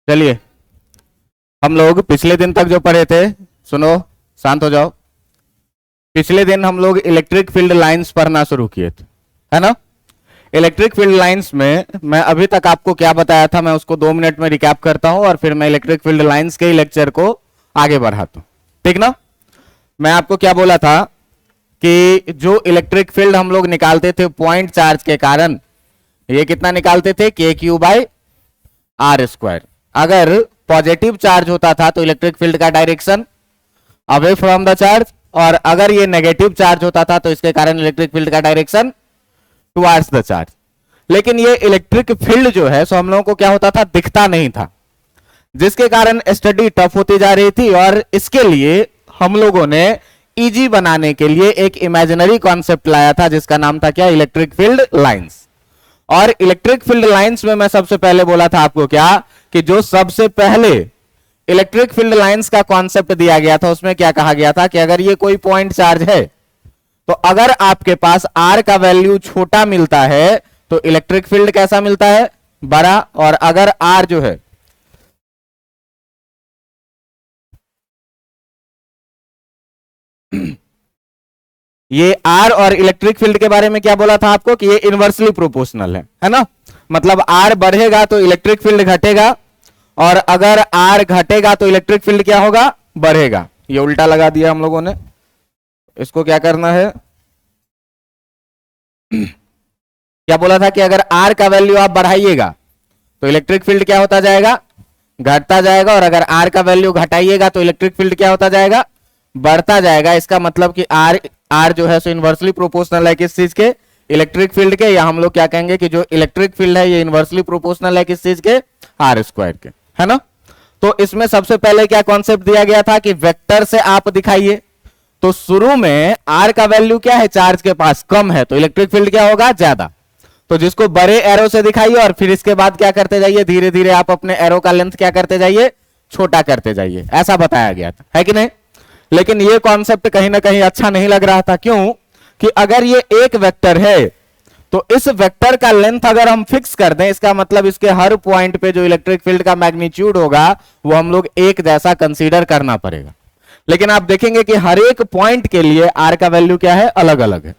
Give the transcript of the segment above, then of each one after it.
चलिए, हम लोग पिछले दिन तक जो पढ़े थे, सुनो, शांत हो जाओ। पिछले दिन हम लोग इलेक्ट्रिक फील्ड लाइंस पढ़ना शुरू किए थे, है ना। इलेक्ट्रिक फील्ड लाइंस में मैं अभी तक आपको क्या बताया था, मैं उसको 2 मिनट में रिकैप करता हूं और फिर मैं इलेक्ट्रिक फील्ड लाइंस के लेक्चर को आगे बढ़ाता हूं, ठीक ना। मैं आपको क्या बोला था कि जो इलेक्ट्रिक फील्ड हम लोग निकालते थे पॉइंट चार्ज के कारण, ये कितना निकालते थे, KQ/R²। अगर पॉजिटिव चार्ज होता था तो इलेक्ट्रिक फील्ड का direction away from the charge, और अगर ये नेगेटिव चार्ज होता था तो इसके कारण इलेक्ट्रिक फील्ड का डायरेक्शन टुवर्ड्स द चार्ज। लेकिन ये इलेक्ट्रिक फील्ड जो है सो हम लोगों को क्या होता था, दिखता नहीं था, जिसके कारण स्टडी टफ होती जा रही थी। और इसके लिए हम लोगों ने इजी बनाने के लिए एक इमेजिनरी कॉन्सेप्ट लाया था जिसका नाम था क्या, इलेक्ट्रिक फील्ड लाइंस। और इलेक्ट्रिक फील्ड लाइंस में मैं सबसे पहले बोला था आपको क्या, कि जो सबसे पहले इलेक्ट्रिक फील्ड लाइंस का कॉन्सेप्ट दिया गया था उसमें क्या कहा गया था कि अगर ये कोई पॉइंट चार्ज है तो अगर आपके पास R का वैल्यू छोटा मिलता है तो इलेक्ट्रिक फील्ड कैसा मिलता है, बड़ा। और अगर R जो है ये R और इलेक्ट्रिक फील्ड के बारे में क्या बोला था आपको कि ये इनवर्सली प्रोपोर्शनल है ना। मतलब R बढ़ेगा तो इलेक्ट्रिक फील्ड घटेगा, और अगर R घटेगा तो इलेक्ट्रिक फील्ड क्या होगा, बढ़ेगा। ये उल्टा लगा दिया हम लोगों ने, इसको क्या करना है क्या बोला था कि अगर R का वैल्यू आप बढ़ाइएगा तो इलेक्ट्रिक फील्ड क्या होता जाएगा, घटता जाएगा, और अगर R का वैल्यू घटाइएगा तो इलेक्ट्रिक फील्ड क्या होता जाएगा, बढ़ता जाएगा। इसका मतलब कि R जो है सो इनवर्सली प्रोपोर्शनल है किस चीज के, इलेक्ट्रिक फील्ड के, या हम लोग क्या कहेंगे कि जो इलेक्ट्रिक फील्ड है ये इनवर्सली प्रोपोर्शनल है किस चीज के, R² के, है ना। तो इसमें सबसे पहले क्या कॉन्सेप्ट दिया गया था कि वेक्टर से आप दिखाइए। तो शुरू में R का वैल्यू क्या है, चार्ज के पास कम है तो इलेक्ट्रिक फील्ड क्या होगा, ज्यादा। तो जिसको बड़े एरो से दिखाइए और फिर इसके बाद क्या करते जाइए, धीरे धीरे आप अपने एरो का लेंथ क्या करते जाइए, छोटा करते जाइए, ऐसा बताया गया था, है कि नहीं। लेकिन ये कॉन्सेप्ट कहीं ना कहीं अच्छा नहीं लग रहा था, क्यों कि अगर ये एक वेक्टर है तो इस वेक्टर का लेंथ अगर हम फिक्स कर दें, इसका मतलब इसके हर पॉइंट पे जो इलेक्ट्रिक फील्ड का मैग्नीट्यूड होगा वो हम लोग एक जैसा कंसीडर करना पड़ेगा। लेकिन आप देखेंगे कि हर एक पॉइंट के लिए R का वैल्यू क्या है, अलग अलग है।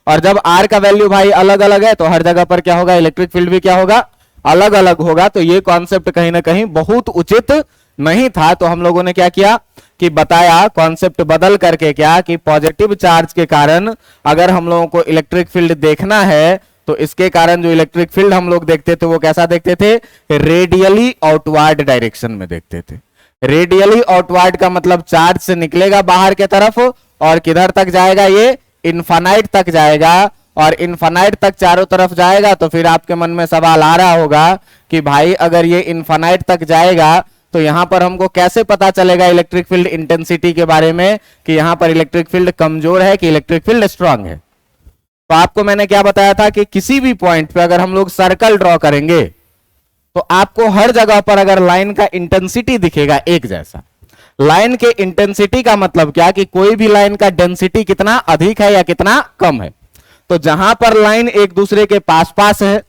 और जब R का वैल्यू भाई अलग अलग है तो हर जगह पर क्या होगा, इलेक्ट्रिक फील्ड भी क्या होगा, अलग अलग होगा। तो ये कॉन्सेप्ट कहीं ना कहीं बहुत उचित नहीं था। तो हम लोगों ने क्या किया कि बताया, कॉन्सेप्ट बदल करके क्या, कि पॉजिटिव चार्ज के कारण अगर हम लोगों को इलेक्ट्रिक फील्ड देखना है तो इसके कारण जो इलेक्ट्रिक फील्ड हम लोग देखते थे वो कैसा देखते थे, रेडियली आउटवर्ड डायरेक्शन में देखते थे। रेडियली आउटवर्ड का मतलब चार्ज से निकलेगा बाहर के तरफ और किधर तक जाएगा, ये इनफाइनाइट तक जाएगा। और इनफाइनाइट तक चारों तरफ जाएगा तो फिर आपके मन में सवाल आ रहा होगा कि भाई अगर ये इनफाइनाइट तक जाएगा तो यहां पर हमको कैसे पता चलेगा इलेक्ट्रिक फील्ड इंटेंसिटी के बारे में कि यहां पर इलेक्ट्रिक फील्ड कमजोर है कि इलेक्ट्रिक फील्ड स्ट्रांग है। तो आपको मैंने क्या बताया था कि किसी भी पॉइंट पे अगर हम लोग सर्कल ड्रॉ करेंगे तो आपको हर जगह पर अगर लाइन का इंटेंसिटी दिखेगा एक जैसा। लाइन के इंटेंसिटी का मतलब क्या कि कोई भी लाइन का डेंसिटी कितना अधिक है या कितना कम है। तो जहां पर लाइन एक दूसरे के पास पास है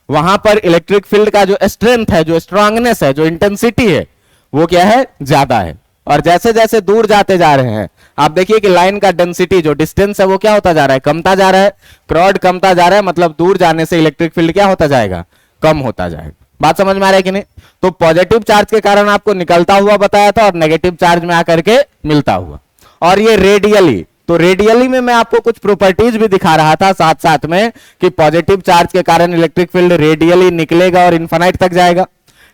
वहां पर इलेक्ट्रिक फील्ड का जो स्ट्रेंथ है, जो स्ट्रांगनेस है, जो इंटेंसिटी है वो क्या है, ज्यादा है। और जैसे जैसे दूर जाते जा रहे हैं आप देखिए कि लाइन का डेंसिटी, जो डिस्टेंस है वो क्या होता जा रहा है, कमता जा रहा है। क्रॉड कमता जा रहा है, मतलब दूर जाने से इलेक्ट्रिक फील्ड क्या होता जाएगा, कम होता जाएगा। बात समझ में आ रहा है कि नहीं। तो पॉजिटिव चार्ज के कारण आपको निकलता हुआ बताया था और नेगेटिव चार्ज में आकर के मिलता हुआ। और ये रेडियली, तो रेडियली में मैं आपको कुछ प्रॉपर्टीज भी दिखा रहा था साथ साथ में कि पॉजिटिव चार्ज के कारण इलेक्ट्रिक फील्ड रेडियली निकलेगा और इनफाइनाइट तक जाएगा।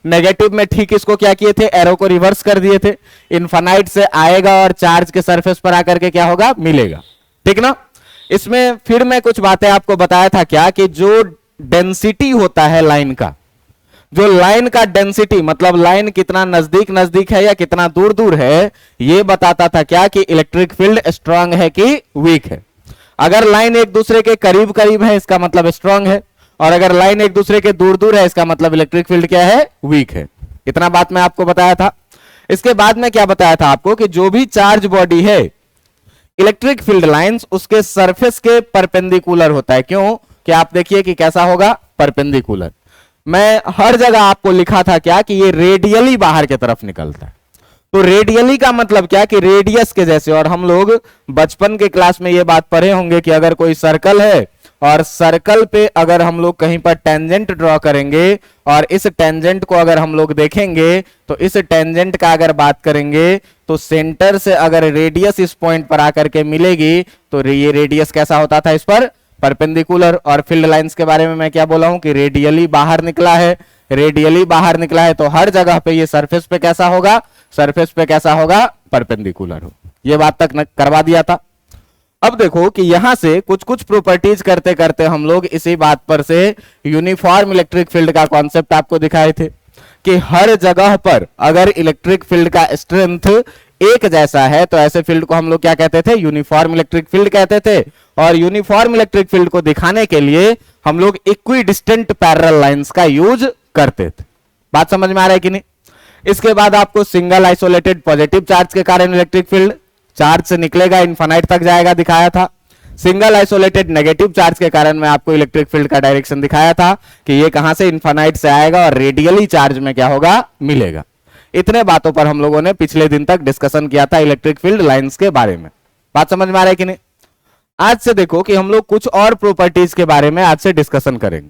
नेगेटिव में ठीक इसको क्या किए थे, एरो को रिवर्स कर दिए थे, इनफाइनाइट से आएगा और चार्ज के सरफेस पर आकर के क्या होगा, मिलेगा, ठीक ना। इसमें फिर मैं कुछ बातें आपको बताया था क्या, कि जो डेंसिटी होता है लाइन का, जो लाइन का डेंसिटी मतलब लाइन कितना नजदीक नजदीक है या कितना दूर दूर है, ये बताता था क्या कि इलेक्ट्रिक फील्ड स्ट्रांग है कि वीक है। अगर लाइन एक दूसरे के करीब करीब है इसका मतलब स्ट्रांग है, और अगर लाइन एक दूसरे के दूर दूर है इसका मतलब इलेक्ट्रिक फील्ड क्या है, वीक है। इतना बात मैं आपको बताया था। इसके बाद में क्या बताया था आपको कि जो भी चार्ज बॉडी है इलेक्ट्रिक फील्ड लाइंस उसके सरफेस के परपेंडिकुलर होता है। क्यों कि आप देखिए कि कैसा होगा, परपेंडिकुलर। मैं हर जगह आपको लिखा था क्या कि ये रेडियली बाहर की तरफ निकलता है। तो रेडियली का मतलब क्या कि रेडियस के जैसे, और हम लोग बचपन के क्लास में ये बात पढ़े होंगे कि अगर कोई सर्कल है और सर्कल पे अगर हम लोग कहीं पर टेंजेंट ड्रॉ करेंगे और इस टेंजेंट को अगर हम लोग देखेंगे तो इस टेंजेंट का अगर बात करेंगे तो सेंटर से अगर रेडियस इस पॉइंट पर आकर के मिलेगी तो ये रेडियस कैसा होता था, इस पर परपेंडिकुलर। और फील्ड लाइंस के बारे में मैं क्या बोला हूं कि रेडियली बाहर निकला है, रेडियली बाहर निकला है तो हर जगह पे ये सरफेस पे कैसा होगा, सरफेस पे कैसा होगा, परपेंडिकुलर हो। ये बात तक करवा दिया था। अब देखो कि यहां से कुछ कुछ प्रॉपर्टीज करते करते हम लोग इसी बात पर से यूनिफॉर्म इलेक्ट्रिक फील्ड का कॉन्सेप्ट आपको दिखाए थे कि हर जगह पर अगर इलेक्ट्रिक फील्ड का स्ट्रेंथ एक जैसा है तो ऐसे फील्ड को हम लोग क्या कहते थे, यूनिफॉर्म इलेक्ट्रिक फील्ड कहते थे। और यूनिफॉर्म इलेक्ट्रिक फील्ड को दिखाने के लिए हम लोग इक्विडिस्टेंट पैरेलल लाइंस का यूज करते थे। बात समझ में आ रहा है कि नहीं? इसके बाद आपको सिंगल आइसोलेटेड पॉजिटिव चार्ज के कारण इलेक्ट्रिक फील्ड चार्ज से निकलेगा इनफाइनाइट तक जाएगा दिखाया था। सिंगल आइसोलेटेड नेगेटिव चार्ज के कारण मैं आपको इलेक्ट्रिक फील्ड का डायरेक्शन दिखाया था कि ये कहां से इनफाइनाइट से आएगा और रेडियली चार्ज में क्या होगा, मिलेगा। इतने बातों पर हम लोगों ने पिछले दिन तक डिस्कशन किया था इलेक्ट्रिक फील्ड लाइंस के बारे में। बात समझ में आ रहा है कि नहीं? आज से देखो कि हम लोग कुछ और प्रॉपर्टीज के बारे में आज से डिस्कशन करेंगे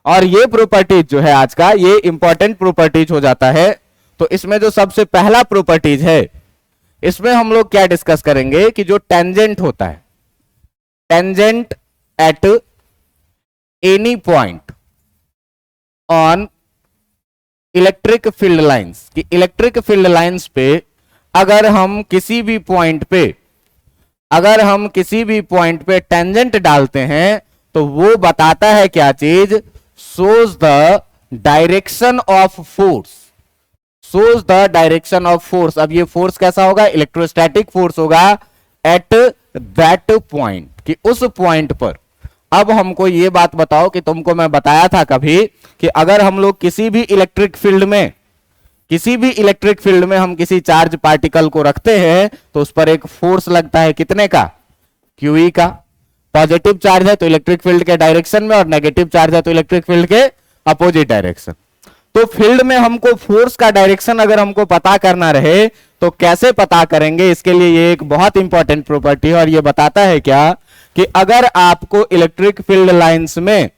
और ये प्रॉपर्टीज जो है आज का ये इंपॉर्टेंट प्रॉपर्टीज हो जाता है। तो इसमें जो सबसे पहला प्रॉपर्टीज है इसमें हम लोग क्या डिस्कस करेंगे कि जो टेंजेंट होता है, tangent at any point on electric field lines, कि इलेक्ट्रिक फील्ड लाइंस पे अगर हम किसी भी पॉइंट पे टेंजेंट डालते हैं तो वो बताता है क्या चीज, shows the direction of force, shows the direction of force। अब ये फोर्स कैसा होगा, इलेक्ट्रोस्टैटिक फोर्स होगा एट दैट पॉइंट, कि उस पॉइंट पर। अब हमको ये बात बताओ कि तुमको मैं बताया था कभी कि अगर हम लोग किसी भी इलेक्ट्रिक फील्ड में हम किसी चार्ज पार्टिकल को रखते हैं तो उस पर एक फोर्स लगता है, कितने का, क्यूई का। पॉजिटिव चार्ज है तो इलेक्ट्रिक फील्ड के डायरेक्शन में और नेगेटिव चार्ज है तो इलेक्ट्रिक फील्ड के अपोजिट डायरेक्शन। तो फील्ड में हमको फोर्स का डायरेक्शन अगर हमको पता करना रहे तो कैसे पता करेंगे, इसके लिए ये एक बहुत इंपॉर्टेंट प्रॉपर्टी है और ये बताता है क्या कि अगर आपको इलेक्ट्रिक फील्ड लाइंस में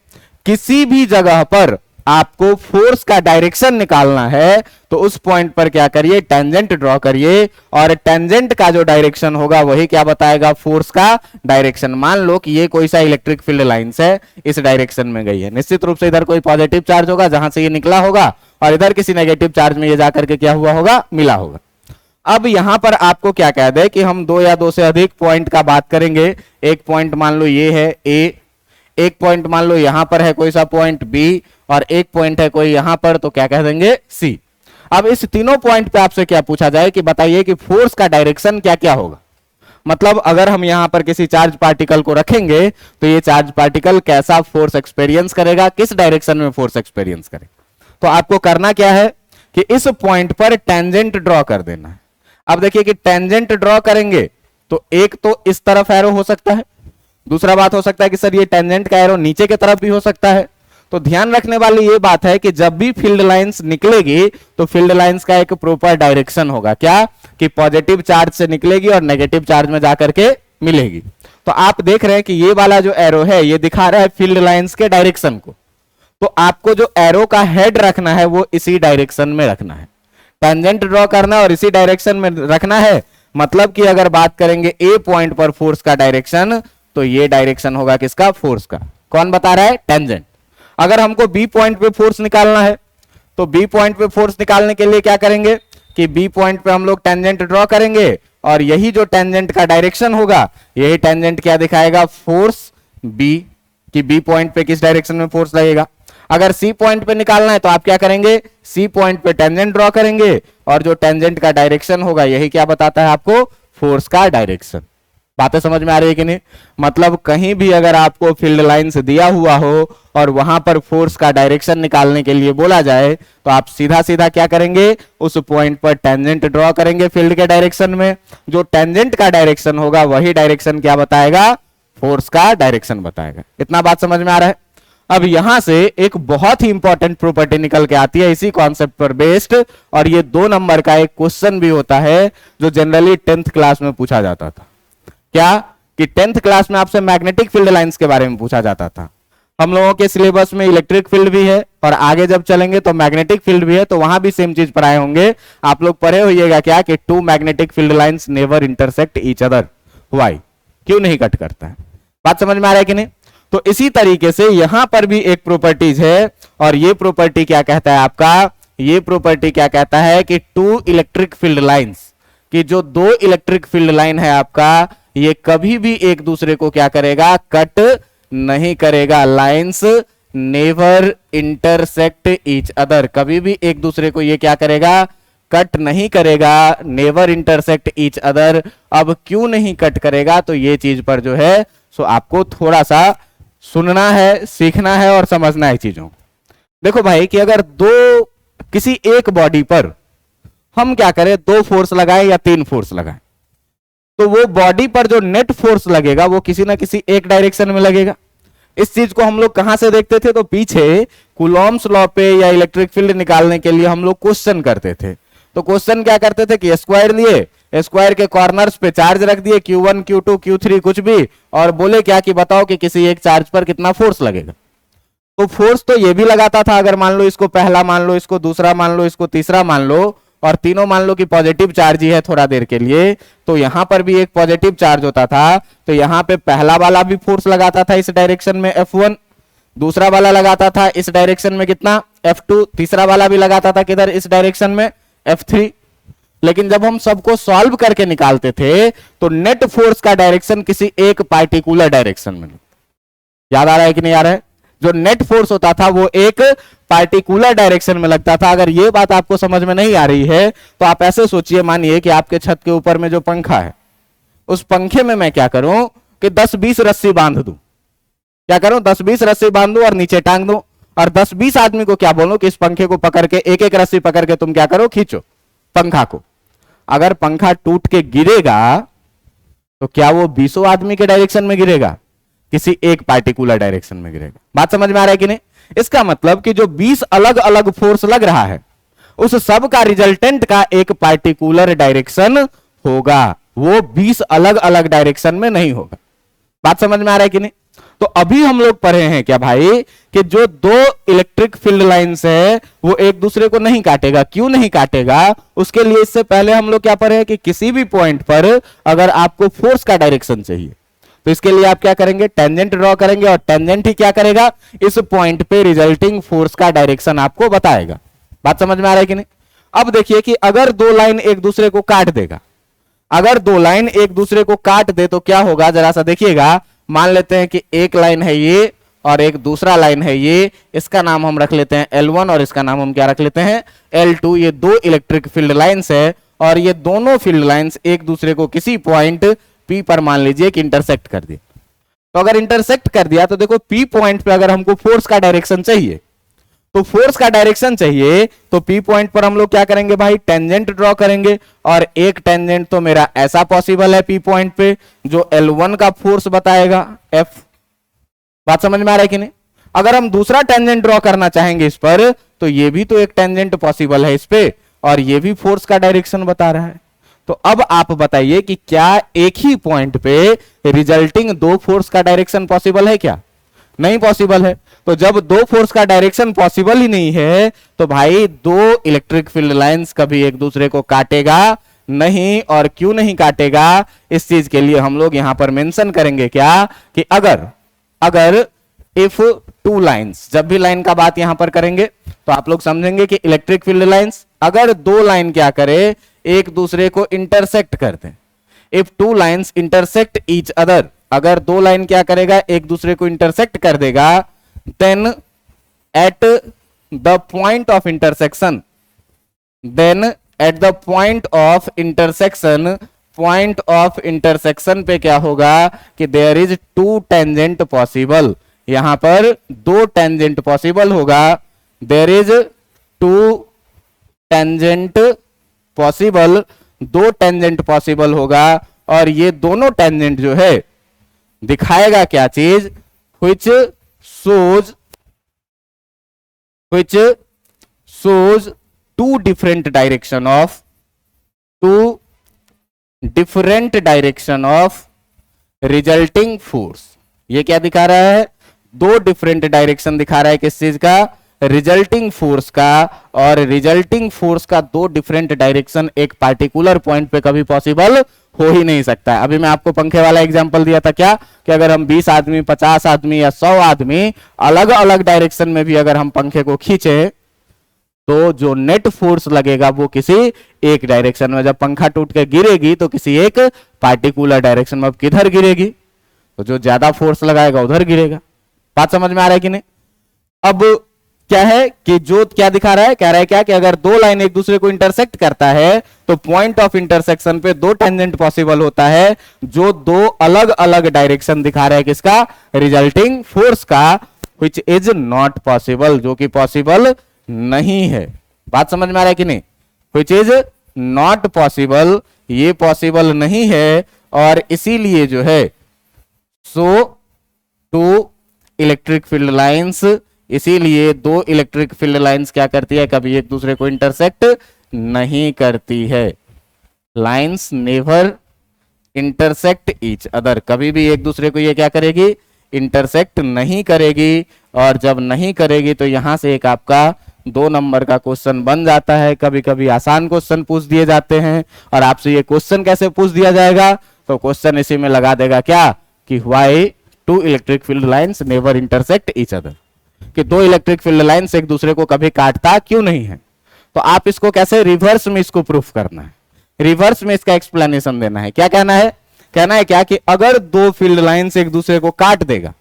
किसी भी जगह पर आपको फोर्स का डायरेक्शन निकालना है तो उस पॉइंट पर क्या करिए, टेंजेंट ड्रॉ करिए और टेंजेंट का जो डायरेक्शन होगा वही क्या बताएगा, फोर्स का डायरेक्शन। मान लो कि ये कोई सा इलेक्ट्रिक फील्ड लाइंस है, इस डायरेक्शन में गई है, निश्चित रूप से इधर कोई पॉजिटिव चार्ज होगा जहां से ये निकला होगा और इधर किसी नेगेटिव चार्ज में ये जाकर के क्या हुआ होगा, मिला होगा। अब यहां पर आपको क्या कह दे कि हम दो या दो से अधिक पॉइंट का बात करेंगे। एक पॉइंट मान लो ये है ए, एक पॉइंट मान लो यहां पर है कोई सा पॉइंट बी और एक पॉइंट है कोई यहां पर, तो क्या कह देंगे, सी। अब इस तीनों पॉइंट पे आपसे क्या पूछा जाए कि बताइए कि फोर्स का डायरेक्शन क्या क्या होगा। मतलब अगर हम यहां पर किसी चार्ज पार्टिकल को रखेंगे तो ये चार्ज पार्टिकल कैसा फोर्स एक्सपीरियंस करेगा, किस डायरेक्शन में फोर्स एक्सपीरियंस करेगा। तो आपको करना क्या है कि इस पॉइंट पर टेंजेंट ड्रॉ कर देना है। अब देखिए कि टेंजेंट ड्रॉ करेंगे तो एक तो इस तरफ एरो हो सकता है, दूसरा बात हो सकता है कि सर ये टेंजेंट का एरो नीचे की तरफ भी हो सकता है। तो ध्यान रखने वाली ये बात है कि जब भी फील्ड लाइंस निकलेगी तो फील्ड लाइंस का एक प्रॉपर डायरेक्शन होगा, क्या कि पॉजिटिव चार्ज से निकलेगी और नेगेटिव चार्ज में जाकर के मिलेगी। तो आप देख रहे हैं कि ये वाला जो एरो है ये दिखा रहा है फील्ड लाइंस के डायरेक्शन को। तो आपको जो एरो का हेड रखना है वो इसी डायरेक्शन में रखना है, टेंजेंट ड्रॉ करना है और इसी डायरेक्शन में रखना है। मतलब कि अगर बात करेंगे ए पॉइंट पर फोर्स का डायरेक्शन तो ये डायरेक्शन होगा किसका, फोर्स का। कौन बता रहा है, टेंजेंट। अगर हमको बी पॉइंट पे फोर्स निकालना है तो बी पॉइंट पे फोर्स निकालने के लिए क्या करेंगे कि बी पॉइंट पे हम लोग टेंजेंट ड्रॉ करेंगे और यही जो टेंजेंट का डायरेक्शन होगा यही टेंजेंट क्या दिखाएगा, फोर्स बी, कि बी पॉइंट पे किस डायरेक्शन में फोर्स लगेगा। अगर सी पॉइंट पे निकालना है तो आप क्या करेंगे, सी पॉइंट पे टेंजेंट ड्रॉ करेंगे और जो टेंजेंट का डायरेक्शन होगा यही क्या बताता है आपको, फोर्स का डायरेक्शन। बातें समझ में आ रही है कि नहीं? मतलब कहीं भी अगर आपको फील्ड लाइंस दिया हुआ हो और वहां पर फोर्स का डायरेक्शन निकालने के लिए बोला जाए तो आप सीधा सीधा क्या करेंगे, उस पॉइंट पर टेंजेंट ड्रॉ करेंगे फील्ड के डायरेक्शन में। जो टेंजेंट का डायरेक्शन होगा वही डायरेक्शन क्या बताएगा, फोर्स का डायरेक्शन बताएगा। इतना बात समझ में आ रहा है? अब यहां से एक बहुत ही इंपॉर्टेंट प्रॉपर्टी निकल के आती है इसी कॉन्सेप्ट पर बेस्ड, और ये 2 नंबर का एक क्वेश्चन भी होता है जो जनरली 10th क्लास में पूछा जाता था। क्या कि 10th क्लास में आपसे मैग्नेटिक फील्ड लाइंस के बारे में पूछा जाता था। हम लोगों के सिलेबस में इलेक्ट्रिक फील्ड भी है और आगे जब चलेंगे तो मैग्नेटिक फील्ड भी है, तो वहां भी सेम चीज पढ़ाए होंगे। आप लोग पढ़े होइएगा क्या कि 2 magnetic field lines never intersect each other. Why? क्यों नहीं कट करता है? बात समझ में आ रहा है कि नहीं? तो इसी तरीके से यहां पर भी एक प्रॉपर्टीज है, और ये प्रॉपर्टी क्या कहता है आपका, ये प्रॉपर्टी क्या कहता है कि 2 इलेक्ट्रिक फील्ड लाइंस, कि जो 2 इलेक्ट्रिक फील्ड लाइन है आपका, ये कभी भी एक दूसरे को क्या करेगा, कट नहीं करेगा। Lines never intersect each other, कभी भी एक दूसरे को ये क्या करेगा, कट नहीं करेगा। Never intersect each other. अब क्यों नहीं कट करेगा, तो ये चीज पर जो है सो आपको थोड़ा सा सुनना है, सीखना है और समझना है चीजों। देखो भाई कि अगर किसी एक बॉडी पर हम क्या करें, 2 फोर्स लगाएं या 3 फोर्स लगाएं, तो वो बॉडी पर जो नेट फोर्स लगेगा वो किसी ना किसी एक डायरेक्शन में लगेगा। इस चीज को हम लोग कहां से देखते थे, तो पीछे कूलॉम्स लॉ पे या इलेक्ट्रिक फील्ड निकालने के लिए हम लोग क्वेश्चन करते थे। तो क्वेश्चन क्या करते थे कि स्क्वायर लिए, स्क्वायर के कॉर्नर्स पे चार्ज रख दिए, Q1 Q2 Q3 कुछ भी, और बोले क्या कि बताओ कि किसी एक चार्ज पर कितना फोर्स लगेगा। तो फोर्स तो ये भी लगाता था, अगर मान लो इसको पहला मान लो, इसको दूसरा मान लो, इसको तीसरा मान लो, और तीनों मान लो कि पॉजिटिव चार्ज ही है थोड़ा देर के लिए, तो यहां पर भी एक पॉजिटिव चार्ज होता था, तो यहां पे पहला वाला भी फोर्स लगाता था इस डायरेक्शन में F1, दूसरा वाला लगाता था इस डायरेक्शन में कितना, F2, तीसरा वाला भी लगाता था किधर, इस डायरेक्शन में F3। लेकिन जब हम सबको सॉल्व करके निकालते थे तो नेट फोर्स का डायरेक्शन किसी एक पार्टिकुलर डायरेक्शन में, याद आ रहा है कि नहीं आ रहा है, जो नेट फोर्स होता था वो एक पार्टिकुलर डायरेक्शन में लगता था। अगर ये बात आपको समझ में नहीं आ रही है तो आप ऐसे सोचिए, मानिए कि आपके छत के ऊपर में जो पंखा है, उस पंखे में मैं क्या करूं कि 10-20 रस्सी बांध दूं, क्या करूं, 10-20 रस्सी बांध दूं और नीचे टांग दूं, और 10-20 आदमी को क्या बोलूं कि इस पंखे को पकड़ के एक एक रस्सी पकड़ के तुम क्या करो, खींचो पंखा को। अगर पंखा टूट के गिरेगा तो क्या वो 20 आदमी के डायरेक्शन में गिरेगा, किसी एक पार्टिकुलर डायरेक्शन में गिरेगा। बात समझ में आ रहा है कि नहीं? इसका मतलब कि जो 20 अलग अलग फोर्स लग रहा है उस सब का रिजल्टेंट का एक पार्टिकुलर डायरेक्शन होगा, वो 20 अलग अलग डायरेक्शन में नहीं होगा। बात समझ में आ रहा है कि नहीं? तो अभी हम लोग पढ़े हैं क्या भाई कि जो 2 इलेक्ट्रिक फील्ड लाइंस है वो एक दूसरे को नहीं काटेगा। क्यों नहीं काटेगा, उसके लिए इससे पहले हम लोग क्या पढ़े हैं कि किसी भी पॉइंट पर अगर आपको फोर्स का डायरेक्शन चाहिए तो इसके लिए आप क्या करेंगे, टेंजेंट ड्रॉ करेंगे, और टेंजेंट ही क्या करेगा, इस पॉइंट पे रिजल्टिंग फोर्स का डायरेक्शन आपको बताएगा। बात समझ में आ रहा है कि नहीं? अब देखिए कि अगर 2 लाइन एक दूसरे को काट देगा, अगर 2 लाइन एक दूसरे को काट दे तो क्या होगा, जरा सा देखिएगा। मान लेते हैं कि एक लाइन है ये और एक दूसरा लाइन है ये, इसका नाम हम रख लेते हैं L1 और इसका नाम हम क्या रख लेते हैं, L2। ये 2 इलेक्ट्रिक फील्ड लाइंस है और ये दोनों फील्ड लाइंस एक दूसरे को किसी पॉइंट P पर मान लीजिए कि इंटरसेक्ट कर दिया। तो अगर इंटरसेक्ट कर दिया तो देखो P पॉइंट पे अगर हमको फोर्स का डायरेक्शन चाहिए, तो फोर्स का डायरेक्शन चाहिए तो P पॉइंट पर हम लोग क्या करेंगे भाई, टेंजेंट ड्रॉ करेंगे। और एक टेंजेंट तो मेरा ऐसा पॉसिबल है P पॉइंट पे जो L1 का फोर्स बताएगा F। बात समझ में आ रहा है कि नहीं? अगर हम दूसरा टेंजेंट ड्रॉ करना चाहेंगे इस पर तो ये भी तो एक टेंजेंट पॉसिबल है इस पे, और ये भी फोर्स का डायरेक्शन बता रहा है। तो अब आप बताइए कि क्या एक ही पॉइंट पे रिजल्टिंग 2 फोर्स का डायरेक्शन पॉसिबल है क्या? नहीं पॉसिबल है। तो जब 2 फोर्स का डायरेक्शन पॉसिबल ही नहीं है तो भाई 2 इलेक्ट्रिक फील्ड लाइंस कभी एक दूसरे को काटेगा नहीं। और क्यों नहीं काटेगा, इस चीज के लिए हम लोग यहां पर मेंशन करेंगे क्या कि अगर इफ 2 लाइंस, जब भी लाइन का बात यहां पर करेंगे तो आप लोग समझेंगे कि इलेक्ट्रिक फील्ड लाइंस, अगर 2 लाइन क्या करे, एक दूसरे को इंटरसेक्ट करते हैं। If 2 lines intersect each other, अगर 2 लाइन क्या करेगा, एक दूसरे को इंटरसेक्ट कर देगा, then at the point of intersection, point of intersection पे क्या होगा कि देयर इज 2 टेंजेंट पॉसिबल। यहां पर 2 टेंजेंट पॉसिबल होगा, there is 2 tangent possible, 2 tangent possible होगा। और ये दोनों टेंजेंट जो है दिखाएगा क्या चीज, which shows which shows two different direction of resulting force। ये क्या दिखा रहा है? दो डिफरेंट डायरेक्शन दिखा रहा है किस चीज का? रिजल्टिंग फोर्स का। और रिजल्टिंग फोर्स का दो डिफरेंट डायरेक्शन एक पार्टिकुलर पॉइंट पे कभी पॉसिबल हो ही नहीं सकता है। अभी मैं आपको पंखे वाला एग्जांपल दिया था क्या, कि अगर हम 20 आदमी, 50 आदमी या 100 आदमी अलग अलग डायरेक्शन में भी अगर हम पंखे को खींचे तो जो नेट फोर्स लगेगा वो किसी एक डायरेक्शन में। जब पंखा टूट के गिरेगी तो किसी एक पार्टिकुलर डायरेक्शन में। अब किधर गिरेगी? तो जो ज्यादा फोर्स लगाएगा उधर गिरेगा। बात समझ में आ रहा है कि नहीं? अब क्या है कि जो क्या दिखा रहा है, कह रहा है क्या कि अगर दो लाइन एक दूसरे को इंटरसेक्ट करता है तो पॉइंट ऑफ इंटरसेक्शन पे दो टेंजेंट पॉसिबल होता है, जो दो अलग अलग डायरेक्शन दिखा रहा है किसका? रिजल्टिंग फोर्स का, विच इज नॉट पॉसिबल, जो कि पॉसिबल नहीं है। बात समझ में आ रहा है कि नहीं? विच इज नॉट पॉसिबल, ये पॉसिबल नहीं है। और इसीलिए जो है सो टू इलेक्ट्रिक फील्ड लाइंस, इसीलिए दो इलेक्ट्रिक फील्ड लाइंस क्या करती है? कभी एक दूसरे को इंटरसेक्ट नहीं करती है। Lines never intersect each other, कभी भी एक दूसरे को ये क्या करेगी? इंटरसेक्ट नहीं करेगी। और जब नहीं करेगी तो यहां से एक आपका 2 नंबर का क्वेश्चन बन जाता है। कभी कभी आसान क्वेश्चन पूछ दिए जाते हैं। और आपसे ये क्वेश्चन कैसे पूछ दिया जाएगा? तो क्वेश्चन इसी में लगा देगा क्या कि why two electric field lines never intersect each other, कि दो इलेक्ट्रिक फील्ड लाइंस एक दूसरे को कभी काटता क्यों नहीं है। तो आप इसको कैसे रिवर्स में इसको प्रूफ करना है, रिवर्स में इसका एक्सप्लेनेशन देना है। क्या कहना है? कहना है क्या कि अगर दो फील्ड लाइंस एक दूसरे को काट देगा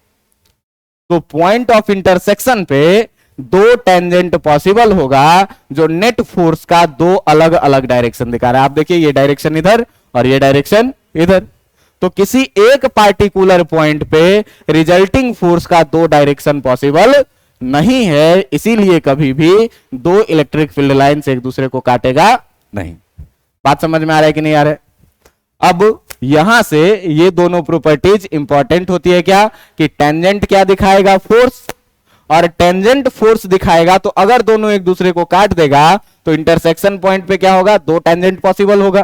तो पॉइंट ऑफ इंटरसेक्शन पे दो टेंजेंट पॉसिबल होगा, जो नेट फोर्स का दो अलग अलग डायरेक्शन दिखा रहा है। आप देखिए ये डायरेक्शन इधर और ये डायरेक्शन इधर, तो किसी एक पार्टिकुलर पॉइंट पे रिजल्टिंग फोर्स का दो डायरेक्शन पॉसिबल नहीं है। इसीलिए कभी भी दो इलेक्ट्रिक फील्ड लाइंस एक दूसरे को काटेगा नहीं। बात समझ में आ रहा है कि नहीं आ रहा है? अब यहां से ये दोनों प्रॉपर्टीज इंपॉर्टेंट होती है क्या कि टेंजेंट क्या दिखाएगा? फोर्स। और टेंजेंट फोर्स दिखाएगा तो अगर दोनों एक दूसरे को काट देगा तो इंटरसेक्शन पॉइंट पे क्या होगा? दो टेंजेंट पॉसिबल होगा,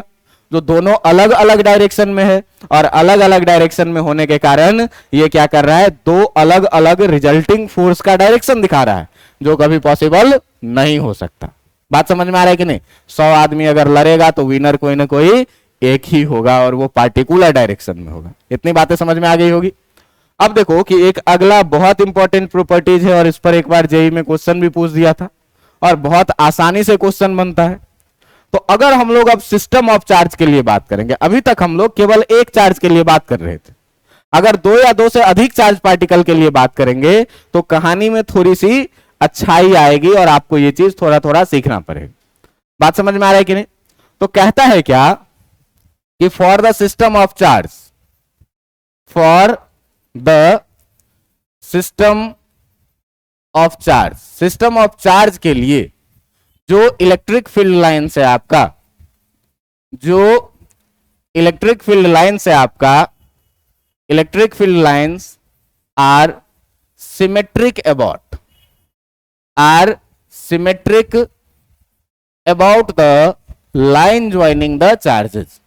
जो दोनों अलग अलग डायरेक्शन में है। और अलग अलग डायरेक्शन में होने के कारण ये क्या कर रहा है? दो अलग अलग रिजल्टिंग फोर्स का डायरेक्शन दिखा रहा है, जो कभी पॉसिबल नहीं हो सकता। बात समझ में आ रहा है कि नहीं? 100 आदमी अगर लड़ेगा तो विनर कोई ना कोई एक ही होगा और वो पार्टिकुलर डायरेक्शन में होगा। इतनी बातें समझ में आ गई होगी। अब देखो कि एक अगला बहुत इंपॉर्टेंट प्रॉपर्टीज है और इस पर एक बार जेईई में क्वेश्चन भी पूछ दिया था और बहुत आसानी से क्वेश्चन बनता है। तो अगर हम लोग अब सिस्टम ऑफ चार्ज के लिए बात करेंगे, अभी तक हम लोग केवल एक चार्ज के लिए बात कर रहे थे। अगर दो या दो से अधिक चार्ज पार्टिकल के लिए बात करेंगे तो कहानी में थोड़ी सी अच्छाई आएगी और आपको ये चीज थोड़ा थोड़ा सीखना पड़ेगा। बात समझ में आ रहा है कि नहीं? तो कहता है क्या कि for the system of charge, for the system of charge, system of charge के लिए जो इलेक्ट्रिक फील्ड लाइन से आपका, जो इलेक्ट्रिक फील्ड लाइन से आपका, electric field lines are symmetric about, are symmetric about the line joining the charges,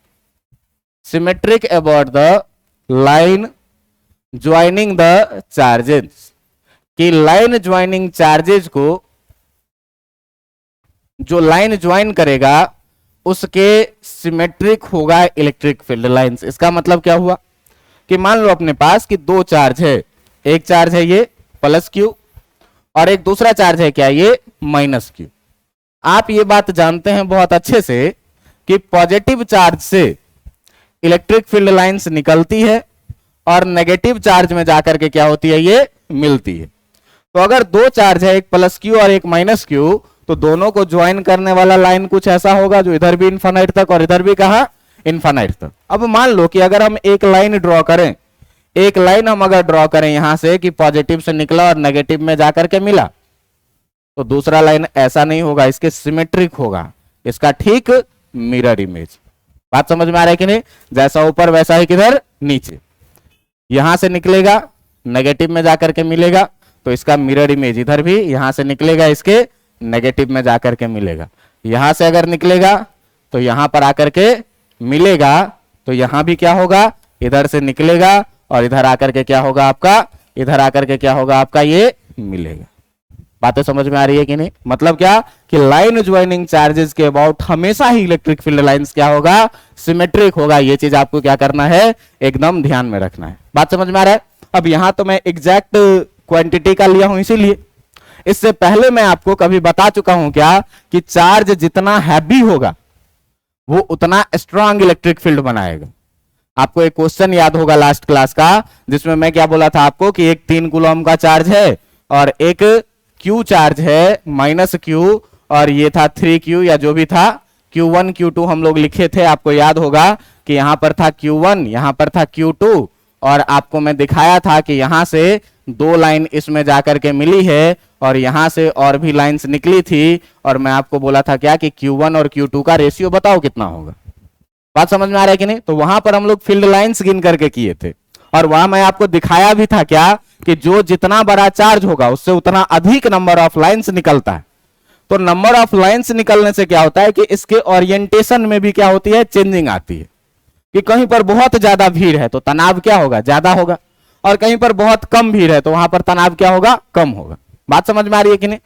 symmetric about the line joining the charges, कि line joining charges को जो लाइन ज्वाइन करेगा उसके सिमेट्रिक होगा इलेक्ट्रिक फील्ड लाइंस। इसका मतलब क्या हुआ कि मान लो अपने पास कि दो चार्ज है, एक चार्ज है ये प्लस क्यू और एक दूसरा चार्ज है क्या? ये माइनस क्यू। आप ये बात जानते हैं बहुत अच्छे से कि पॉजिटिव चार्ज से इलेक्ट्रिक फील्ड लाइंस निकलती है और नेगेटिव चार्ज में जाकर के क्या होती है? ये मिलती है। तो अगर दो चार्ज है, एक प्लस क्यू और एक माइनस क्यू, तो दोनों को ज्वाइन करने वाला लाइन कुछ ऐसा होगा जो इधर भी इनफाइनाइट तक और इधर भी कहां? इनफाइनाइट तक। अब मान लो कि अगर हम एक लाइन ड्रॉ करें, एक लाइन हम अगर ड्रॉ करें यहां से कि पॉजिटिव से निकला और नेगेटिव में जाकर के मिला, तो दूसरा लाइन ऐसा नहीं होगा, इसके सिमेट्रिक होगा, इसका ठीक मिरर इमेज। बात समझ में आ रहा है कि नहीं? जैसा ऊपर वैसा ही किधर नीचे, यहां से निकलेगा नेगेटिव में जाकर के मिलेगा, तो इसका मिरर इमेज इधर भी यहां से निकलेगा, इसके नेगेटिव में जाकर के मिलेगा। यहां से अगर निकलेगा तो यहां पर आकर के मिलेगा, तो यहां भी क्या होगा, इधर से निकलेगा और इधर आकर के क्या होगा आपका, इधर आकर के क्या होगा आपका, ये मिलेगा। बातें समझ में आ रही है कि नहीं? मतलब क्या कि लाइन ज्वाइनिंग चार्जेस के अबाउट हमेशा ही इलेक्ट्रिक फील्ड लाइंस क्या होगा, सिमेट्रिक होगा। ये चीज आपको क्या करना है, एकदम ध्यान में रखना है। बात समझ में आ रहा है? अब यहां तो मैं एग्जैक्ट क्वांटिटी का लिया हूं, इसीलिए इससे पहले मैं आपको कभी बता चुका हूं क्या कि चार्ज जितना हैवी होगा वो उतना स्ट्रांग इलेक्ट्रिक फील्ड बनाएगा। आपको एक क्वेश्चन याद होगा लास्ट क्लास का, जिसमें मैं क्या बोला था आपको कि एक 3 कूलम का चार्ज है और एक क्यू चार्ज है -q, और ये था 3q या जो भी था, q1 q2 हम लोग लिखे थे। आपको याद होगा कि यहां पर था q1, यहां पर था q2, और आपको मैं दिखाया था कि यहां से 2 लाइन इसमें जाकर के मिली है और यहां से और भी लाइंस निकली थी, और मैं आपको बोला था क्या कि q1 और q2 का रेशियो बताओ कितना होगा। बात समझ में आ रहा है कि नहीं? तो वहां पर हम लोग फील्ड लाइंस गिन करके किए थे, और वहां मैं आपको दिखाया भी था क्या कि जो जितना बड़ा चार्ज होगा उससे उतना अधिक नंबर ऑफ लाइंस निकलता है। तो नंबर ऑफ लाइंस निकलने से क्या होता है कि इसके ओरिएंटेशन में भी क्या होती है, चेंजिंग आती है। कि कहीं पर बहुत ज्यादा भीड़ है तो तनाव क्या होगा, ज्यादा होगा, और कहीं पर बहुत कम भीड़ है तो वहां पर तनाव क्या होगा, कम होगा। बात समझ में आ रही है कि नहीं?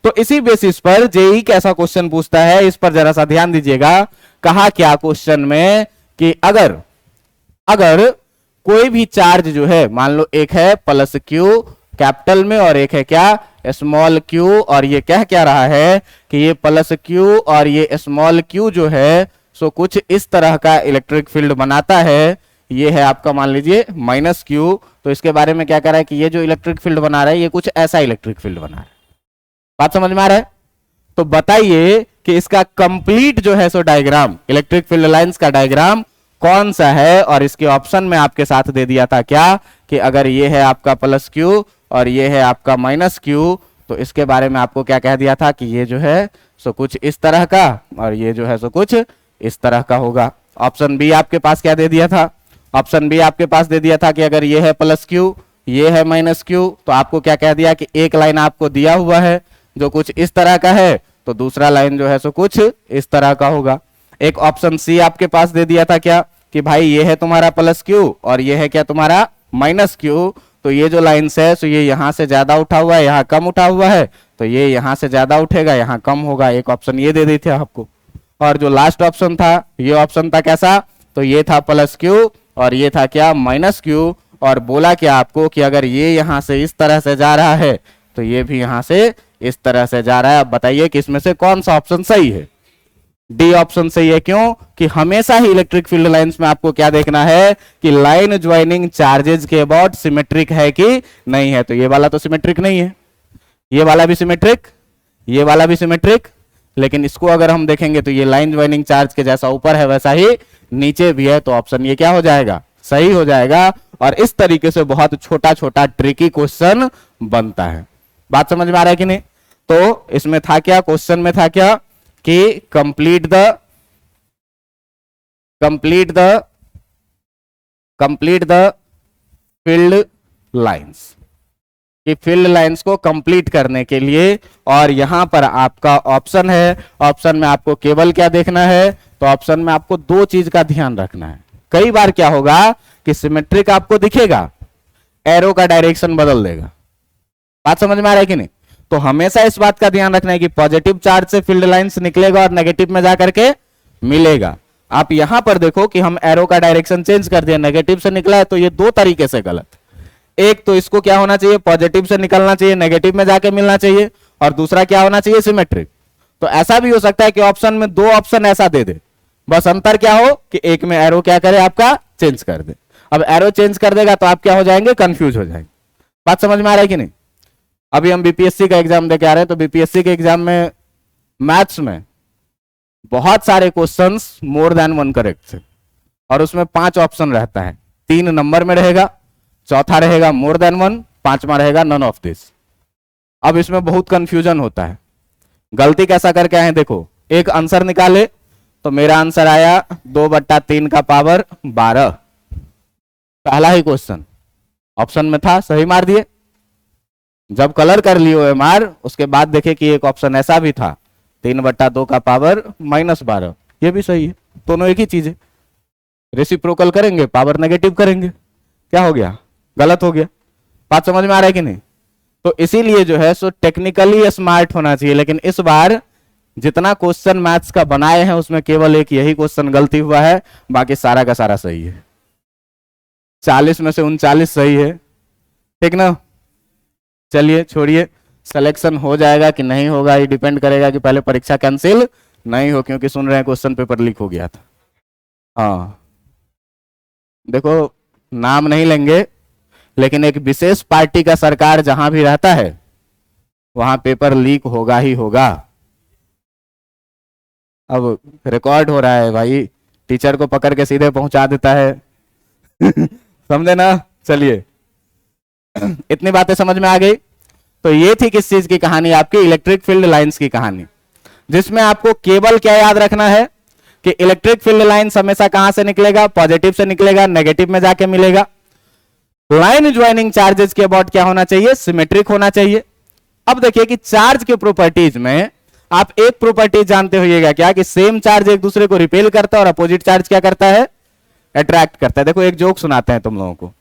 तो इसी बेसिस पर जेई कैसा क्वेश्चन पूछता है, इस पर जरा सा ध्यान दीजिएगा। कहा क्या क्वेश्चन में कि अगर कोई भी चार्ज जो है, मान लो एक है +q कैपिटल में और एक है क्या, स्मॉल q, और ये कह क्या रहा है कि ये +q और ये स्मॉल q जो है सो कुछ इस तरह का इलेक्ट्रिक फील्ड बनाता है। ये है आपका मान लीजिए -q, तो इसके बारे में क्या कर रहा है कि ये जो इलेक्ट्रिक फील्ड बना रहा है ये कुछ ऐसा इलेक्ट्रिक फील्ड बना रहा है। बात समझ में आ रहा है? तो बताइए कि इसका कंप्लीट जो है सो डायग्राम, इलेक्ट्रिक फील्ड लाइंस का डायग्राम कौन सा है। और इसके ऑप्शन में आपके साथ दे दिया था क्या कि अगर ये है आपका +q और ये है आपका -q, तो इसके बारे में आपको क्या कह दिया था कि ये जो है सो कुछ इस तरह का और ये जो है सो कुछ इस तरह का होगा। ऑप्शन बी आपके पास क्या दे दिया था, ऑप्शन बी आपके पास दे दिया था कि अगर ये है +q ये है -q, तो आपको क्या कह दिया कि एक लाइन आपको दिया हुआ है जो कुछ इस तरह का है, तो दूसरा लाइन जो है सो कुछ इस तरह का होगा। एक ऑप्शन सी आपके पास दे दिया था क्या कि भाई ये है तुम्हारा +q और ये है क्या तुम्हारा -q, तो ये जो लाइन्स है सो ये यहां से ज्यादा उठा हुआ है, यहाँ कम उठा हुआ है, तो ये यहां से ज्यादा उठेगा, यहाँ कम होगा। एक ऑप्शन ये दे दी थी आपको। और जो लास्ट ऑप्शन था, ये ऑप्शन था कैसा, तो ये था +q और ये था क्या -q, और बोला क्या आपको कि अगर ये यहां से इस तरह से जा रहा है तो ये भी यहां से इस तरह से जा रहा है। अब बताइए कि इसमें से कौन सा ऑप्शन सही है? डी ऑप्शन सही है। क्यों कि हमेशा ही इलेक्ट्रिक फील्ड लाइंस में आपको क्या देखना है कि लाइन ज्वाइनिंग चार्जेस के अबाउट सिमेट्रिक है कि नहीं है। तो ये वाला तो सिमेट्रिक नहीं है, ये वाला भी सिमेट्रिक, ये वाला भी सिमेट्रिक, लेकिन इसको अगर हम देखेंगे तो ये लाइन ज्वाइनिंग चार्ज के जैसा ऊपर है वैसा ही नीचे भी है, तो ऑप्शन ये क्या हो जाएगा, सही हो जाएगा। और इस तरीके से बहुत छोटा छोटा ट्रिकी क्वेश्चन बनता है। बात समझ में आ रहा है कि नहीं? तो इसमें था क्या, क्वेश्चन में था क्या कि कंप्लीट द फील्ड लाइंस, कि फील्ड लाइंस को कंप्लीट करने के लिए। और यहां पर आपका ऑप्शन है, ऑप्शन में आपको केवल क्या देखना है, तो ऑप्शन में आपको 2 चीज का ध्यान रखना है। कई बार क्या होगा कि सिमेट्रिक आपको दिखेगा, एरो का डायरेक्शन बदल देगा। बात समझ में आ रहा है कि नहीं? तो हमेशा इस बात का ध्यान रखना है कि पॉजिटिव चार्ज से फील्ड लाइंस निकलेगा और नेगेटिव में जाकर के मिलेगा। आप यहां पर देखो कि हम एरो का डायरेक्शन चेंज कर दिया, नेगेटिव से निकला है, तो ये 2 तरीके से गलत। एक तो इसको क्या होना चाहिए, पॉजिटिव से निकलना चाहिए, नेगेटिव में जाके मिलना चाहिए, और दूसरा क्या होना चाहिए, सिमेट्रिक। तो ऐसा भी हो सकता है कि ऑप्शन में 2 ऑप्शन ऐसा दे दे, बस अंतर क्या हो कि एक में एरो क्या करे आपका चेंज कर दे। अब एरो चेंज कर देगा तो आप क्या हो जाएंगे, कंफ्यूज हो जाएंगे। बात समझ में आ रहा है कि नहीं? अभी हम बीपीएससी का एग्जाम देके आ रहे हैं, तो बीपीएससी के एग्जाम में मैथ्स में बहुत सारे क्वेश्चंस मोर देन 1 करेक्ट थे, और उसमें 5 ऑप्शन रहता है, 3 नंबर में रहेगा, चौथा रहेगा मोर देन 1, 5वां रहेगा नन ऑफ दिस। अब इसमें बहुत कंफ्यूजन होता है। गलती कैसा करके आए देखो, एक आंसर निकाले तो मेरा आंसर आया 2/3 का पावर 12, पहला ही क्वेश्चन ऑप्शन में था, सही मार दिए। जब कलर कर लियो एमआर, उसके बाद देखे कि एक ऑप्शन ऐसा भी था 3/2 का पावर -12, ये भी सही है, दोनों एक ही चीज है। रेसिप्रोकल करेंगे, पावर नेगेटिव करेंगे, क्या हो गया, गलत हो गया। बात समझ में आ रहा है कि नहीं? तो इसीलिए जो है सो टेक्निकली स्मार्ट होना चाहिए, लेकिन इस बार जितना क्वेश्चन मैथ्स का बनाए हैं उसमें केवल एक यही क्वेश्चन गलती हुआ है, बाकी सारा का सारा सही है। 40 में से 39 सही है, ठीक ना? चलिए छोड़िए, सिलेक्शन हो जाएगा कि नहीं होगा ये डिपेंड करेगा कि पहले परीक्षा कैंसिल नहीं हो, क्योंकि सुन रहे हैं क्वेश्चन पेपर लीक हो गया था। हाँ देखो, नाम नहीं लेंगे, लेकिन एक विशेष पार्टी का सरकार जहां भी रहता है वहां पेपर लीक होगा ही होगा। अब रिकॉर्ड हो रहा है भाई, टीचर को पकड़ के सीधे पहुंचा देता है समझे ना? चलिए इतनी बातें समझ में आ गई। तो ये थी किस चीज की कहानी, आपकी इलेक्ट्रिक फील्ड लाइंस की कहानी, जिसमें आपको केवल क्या याद रखना है कि इलेक्ट्रिक फील्ड लाइंस हमेशा कहां से निकलेगा, पॉजिटिव से निकलेगा, नेगेटिव में जाके मिलेगा। लाइन ज्वाइनिंग चार्जेस के अबाउट क्या होना चाहिए, सिमेट्रिक होना चाहिए। अब देखिए कि चार्ज के प्रॉपर्टीज में आप एक प्रॉपर्टी जानते होइएगा क्या, कि सेम चार्ज एक दूसरे को रिपेल करता है और अपोजिट चार्ज क्या करता है, अट्रैक्ट करता है। देखो एक जोक सुनाते हैं तुम लोगों को।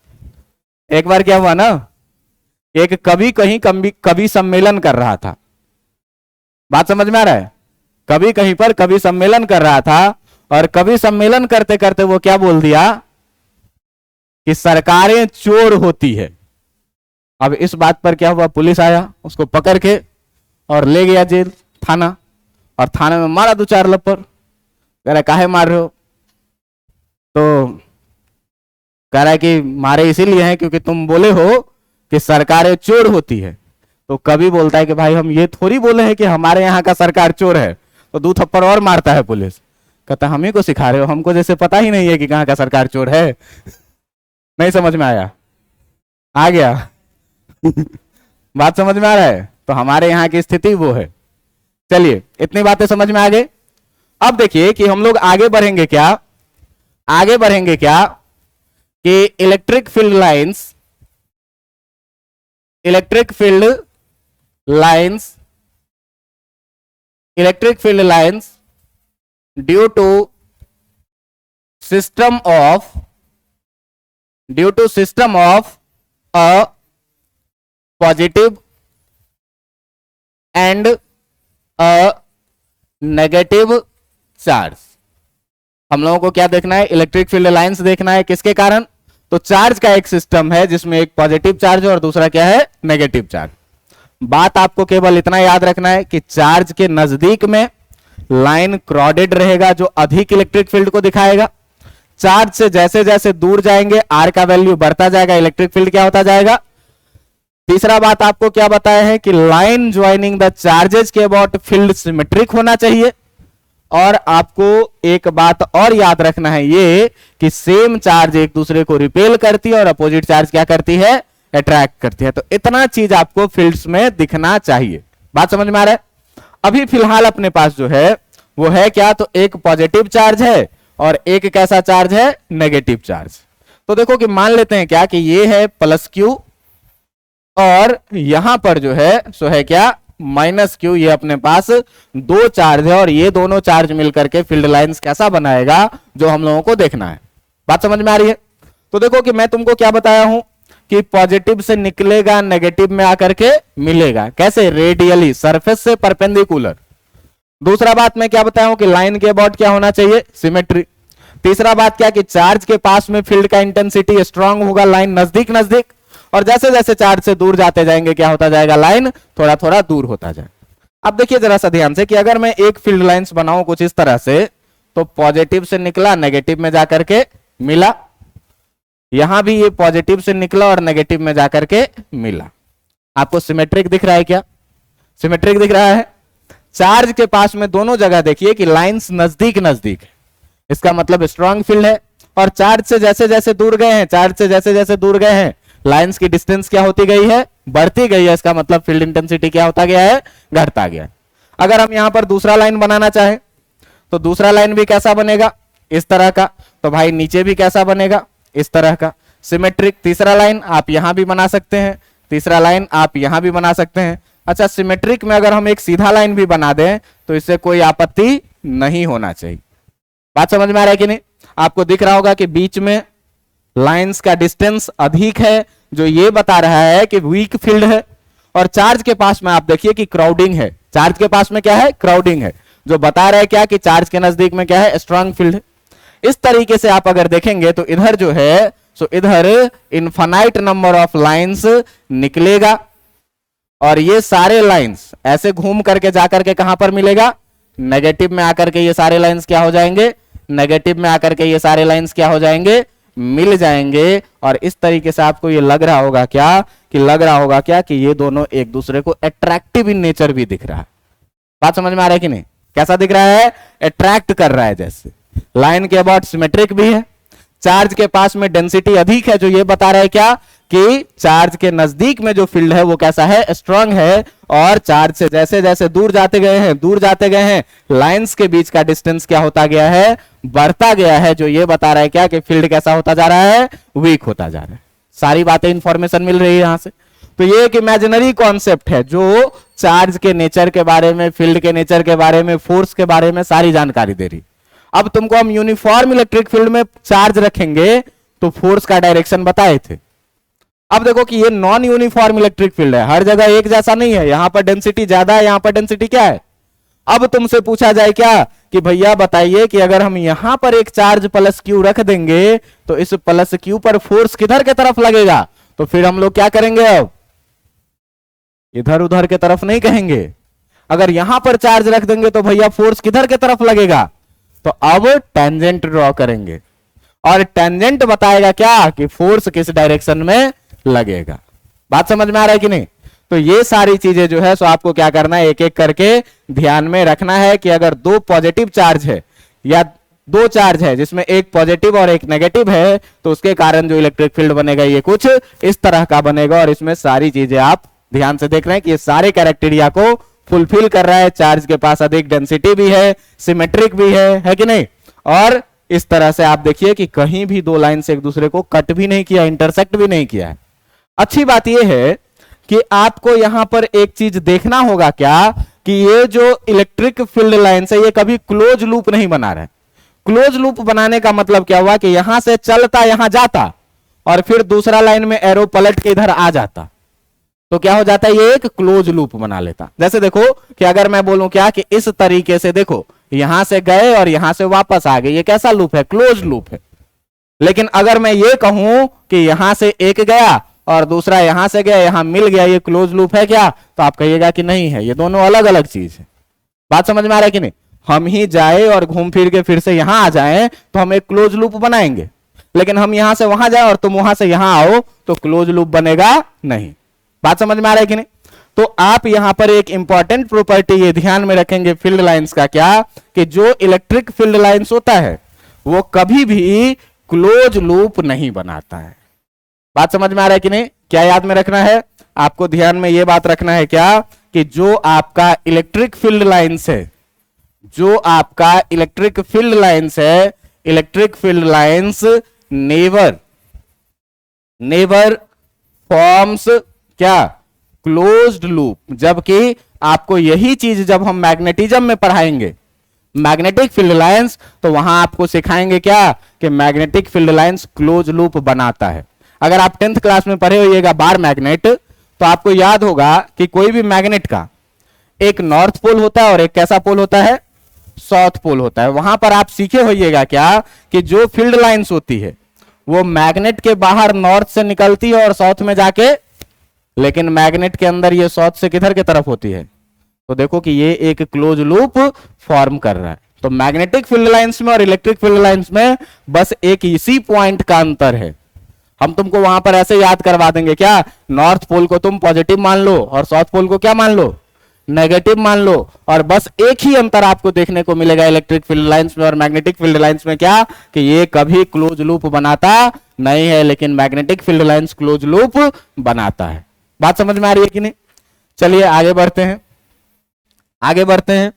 एक बार क्या हुआ ना, एक कवि कहीं कवि सम्मेलन कर रहा था। बात समझ में आ रहा है? कवि कहीं पर कवि सम्मेलन कर रहा था, और कवि सम्मेलन करते करते वो क्या बोल दिया कि सरकारें चोर होती है। अब इस बात पर क्या हुआ, पुलिस आया, उसको पकड़ के और ले गया जेल, थाना, और थाने में मारा 2-4 लप्पर। कह रहा काहे मार रहे हो? तो कह रहा है कि मारे इसीलिए हैं क्योंकि तुम बोले हो कि सरकारें चोर होती है। तो कभी बोलता है कि भाई हम ये थोड़ी बोले हैं कि हमारे यहाँ का सरकार चोर है। तो 2 थप्पड़ और मारता है पुलिस। कहता हम ही को सिखा रहे हो, हमको जैसे पता ही नहीं है कि कहाँ का सरकार चोर है नहीं समझ में आया? आ गया बात समझ में आ रहा है? तो हमारे यहाँ की स्थिति वो है। चलिए इतनी बातें समझ में आ गई। अब देखिए कि हम लोग आगे बढ़ेंगे क्या, आगे बढ़ेंगे क्या कि electric field lines due to system of a positive and a negative charge. हम लोगों को क्या देखना है, इलेक्ट्रिक फील्ड लाइंस देखना है। किसके कारण? तो चार्ज का एक सिस्टम है जिसमें एक पॉजिटिव चार्ज है और दूसरा क्या है, नेगेटिव चार्ज। बात आपको केवल इतना याद रखना है कि चार्ज के नजदीक में लाइन क्रॉडेड रहेगा जो अधिक इलेक्ट्रिक फील्ड को दिखाएगा। चार्ज से जैसे जैसे दूर जाएंगे आर का वैल्यू बढ़ता जाएगा, इलेक्ट्रिक फील्ड क्या होता जाएगा। तीसरा बात आपको क्या बताया है कि लाइन ज्वाइनिंग द चार्जेस के अबाउट फील्ड सिमेट्रिक होना चाहिए। और आपको एक बात और याद रखना है ये कि सेम चार्ज एक दूसरे को रिपेल करती है और अपोजिट चार्ज क्या करती है, अट्रैक्ट करती है। तो इतना चीज आपको फील्ड्स में दिखना चाहिए। बात समझ में आ रहा है? अभी फिलहाल अपने पास जो है वो है क्या, तो एक पॉजिटिव चार्ज है और एक कैसा चार्ज है, नेगेटिव चार्ज। तो देखो कि मान लेते हैं क्या कि ये है +Q और यहां पर जो है सो है क्या, -Q। ये अपने पास 2 चार्ज है और ये दोनों चार्ज मिलकर के फील्ड लाइंस कैसा बनाएगा जो हम लोगों को देखना है। बात समझ में आ रही है? तो देखो कि मैं तुमको क्या बताया हूं कि पॉजिटिव से निकलेगा, नेगेटिव में आकर के मिलेगा। कैसे? रेडियली, सरफेस से परपेंडिकुलर। दूसरा बात मैं क्या बताया हूं कि लाइन के अबाउट क्या होना चाहिए, सिमेट्री। तीसरा बात क्या कि चार्ज के पास में फील्ड का इंटेंसिटी स्ट्रांग होगा, लाइन नजदीक नजदीक, और जैसे जैसे चार्ज से दूर जाते जाएंगे क्या होता जाएगा, लाइन थोड़ा थोड़ा दूर होता जाए। अब देखिए जरा सा ध्यान से कि अगर मैं एक फील्ड लाइंस बनाऊं कुछ इस तरह से, तो पॉजिटिव से निकला, नेगेटिव में जाकर के मिला। यहां भी ये पॉजिटिव से निकला और नेगेटिव में जाकर के मिला। आपको सिमेट्रिक दिख रहा है क्या? सिमेट्रिक दिख रहा है। चार्ज के पास में दोनों जगह देखिए कि लाइंस नजदीक नजदीक है, इसका मतलब स्ट्रांग फील्ड है। और चार्ज से जैसे जैसे दूर गए हैं, चार्ज से जैसे जैसे दूर गए हैं, लाइंस की डिस्टेंस क्या होती गई है, बढ़ती गई है। इसका मतलब फील्ड इंटेंसिटी क्या होता गया है, घटता गया है। अगर हम यहां पर दूसरा लाइन बनाना चाहें तो दूसरा लाइन भी कैसा बनेगा, इस तरह का। तो भाई नीचे भी कैसा बनेगा, इस तरह का, सिमेट्रिक। तीसरा लाइन आप यहां भी बना सकते हैं, तीसरा लाइन आप यहां भी बना सकते हैं। अच्छा, सिमेट्रिक में अगर हम एक सीधा लाइन भी बना दें तो इससे कोई आपत्ति नहीं होना चाहिए। बात समझ में आ रहा है कि नहीं? आपको दिख रहा होगा कि बीच में लाइंस का डिस्टेंस अधिक है, जो ये बता रहा है कि वीक फील्ड है। और चार्ज के पास में आप देखिए कि क्राउडिंग है। चार्ज के पास में क्या है? क्राउडिंग है, जो बता रहा है क्या कि चार्ज के नजदीक में क्या है? स्ट्रांग फील्ड है। इस तरीके से आप अगर देखेंगे तो इधर जो है सो इधर इनफाइनाइट नंबर ऑफ लाइंस निकलेगा, और ये सारे लाइंस ऐसे घूम करके जाकर के कहां पर मिलेगा? नेगेटिव में आकर के ये सारे लाइंस क्या हो जाएंगे? नेगेटिव में आकर के ये सारे लाइंस क्या हो जाएंगे? मिल जाएंगे। और इस तरीके से आपको ये लग रहा होगा क्या कि ये दोनों एक दूसरे को अट्रैक्टिव इन नेचर भी दिख रहा है। बात समझ में आ रहा है कि नहीं? कैसा दिख रहा है? अट्रैक्ट कर रहा है। जैसे लाइन के अबाउट सिमेट्रिक भी है, चार्ज के पास में डेंसिटी अधिक है, जो ये बता रहा है क्या कि चार्ज के नजदीक में जो फील्ड है वो कैसा है? स्ट्रांग है। और चार्ज से जैसे जैसे दूर जाते गए हैं लाइंस के बीच का डिस्टेंस क्या होता गया है? बढ़ता गया है, जो ये बता रहा है क्या कि फील्ड कैसा होता जा रहा है? वीक होता जा रहा है। सारी बातें इंफॉर्मेशन मिल रही है यहां से। तो ये एक इमेजिनरी कॉन्सेप्ट है जो चार्ज के नेचर के बारे में, फील्ड के नेचर के बारे में, फोर्स के बारे में सारी जानकारी दे रही। अब तुमको हम यूनिफॉर्म इलेक्ट्रिक फील्ड में चार्ज रखेंगे तो फोर्स का डायरेक्शन बताए थे। अब देखो कि ये नॉन यूनिफॉर्म इलेक्ट्रिक फील्ड है, हर जगह एक जैसा नहीं है। यहां पर डेंसिटी ज्यादा है, यहां पर डेंसिटी क्या है? अब तुमसे पूछा जाए क्या कि भैया बताइए कि अगर हम यहां पर एक चार्ज प्लस क्यू रख देंगे तो इस प्लस क्यू पर फोर्स किधर के तरफ लगेगा? तो फिर हम लोग क्या करेंगे? अब इधर उधर के तरफ नहीं कहेंगे। अगर यहां पर चार्ज रख देंगे तो भैया फोर्स किधर के तरफ लगेगा? तो अब टेंजेंट ड्रॉ करेंगे, और टेंजेंट बताएगा क्या कि फोर्स किस डायरेक्शन में लगेगा। बात समझ में आ रहा है कि नहीं? तो ये सारी चीजें जो है सो आपको क्या करना है? एक एक करके ध्यान में रखना है कि अगर दो पॉजिटिव चार्ज है या दो चार्ज है जिसमें एक पॉजिटिव और एक नेगेटिव है, तो उसके कारण जो इलेक्ट्रिक फील्ड बनेगा ये कुछ इस तरह का बनेगा। और इसमें सारी चीजें आप ध्यान से देख रहे हैं कि ये सारे कैरेक्टेरिया को फुलफिल कर रहा है। चार्ज के पास अधिक डेंसिटी भी है, सिमेट्रिक भी है कि नहीं? और इस तरह से आप देखिए कि कहीं भी दो लाइन से एक दूसरे को कट भी नहीं किया, इंटरसेक्ट भी नहीं किया है। अच्छी बात यह है कि आपको यहां पर एक चीज देखना होगा क्या कि ये जो इलेक्ट्रिक फील्ड लाइन है ये कभी क्लोज लूप नहीं बना रहा है। क्लोज लूप बनाने का मतलब क्या हुआ कि यहां से चलता यहां जाता और फिर दूसरा लाइन में एरो पलट के इधर आ जाता, तो क्या हो जाता है? ये एक क्लोज लूप बना लेता। जैसे देखो कि अगर मैं बोलूं क्या कि इस तरीके से देखो, यहां से गए और यहां से वापस आ गए, ये कैसा लूप है? क्लोज लूप है। लेकिन अगर मैं ये कहूं कि यहां से एक गया और दूसरा यहां से गया, यहां मिल गया, ये क्लोज लूप है क्या? तो आप कहिएगा कि नहीं है, ये दोनों अलग अलग चीज है। बात समझ में आ रहा है कि नहीं? हम ही जाए और घूम फिर के फिर से यहां आ जाए तो हम एक क्लोज लूप बनाएंगे, लेकिन हम यहां से वहां जाए और तुम वहां से यहां आओ तो क्लोज लूप बनेगा नहीं। बात समझ में आ रहा है कि नहीं? तो आप यहां पर एक इंपॉर्टेंट प्रॉपर्टी ये ध्यान में रखेंगे फील्ड लाइंस का, क्या कि जो इलेक्ट्रिक फील्ड लाइंस होता है वो कभी भी क्लोज लूप नहीं बनाता है। बात समझ में आ रहा है कि नहीं? क्या याद में रखना है आपको? ध्यान में ये बात रखना है क्या कि जो आपका इलेक्ट्रिक फील्ड लाइंस है, जो आपका इलेक्ट्रिक फील्ड लाइंस है, electric field lines never forms क्या? Closed loop. जबकि आपको यही चीज जब हम मैग्नेटिज्म में पढ़ाएंगे, मैग्नेटिक फील्ड लाइंस, तो वहां आपको सिखाएंगे क्या कि magnetic field lines close loop बनाता है। अगर आप 10th क्लास में पढ़े होइएगा बार मैग्नेट, तो आपको याद होगा कि कोई भी मैग्नेट का एक नॉर्थ पोल होता है और एक कैसा पोल होता है? साउथ पोल होता है। वहां पर आप सीखे होइएगा क्या कि जो फील्ड लाइंस होती है वो मैग्नेट के बाहर नॉर्थ से निकलती है और साउथ में जाके, लेकिन मैग्नेट के अंदर ये साउथ से किधर की तरफ होती है? तो देखो कि ये एक क्लोज लूप फॉर्म कर रहा है। तो मैग्नेटिक फील्ड लाइंस में और इलेक्ट्रिक फील्ड लाइंस में बस एक इसी पॉइंट का अंतर है। हम तुमको वहां पर ऐसे याद करवा देंगे क्या? नॉर्थ पोल को तुम पॉजिटिव मान लो और साउथ पोल को क्या मान लो? नेगेटिव मान लो। और बस एक ही अंतर आपको देखने को मिलेगा इलेक्ट्रिक फील्ड लाइंस में और मैग्नेटिक फील्ड लाइंस में, क्या कि ये कभी क्लोज लूप बनाता नहीं है, लेकिन magnetic field lines close loop बनाता है। बात समझ में आ रही है कि नहीं? चलिए आगे बढ़ते हैं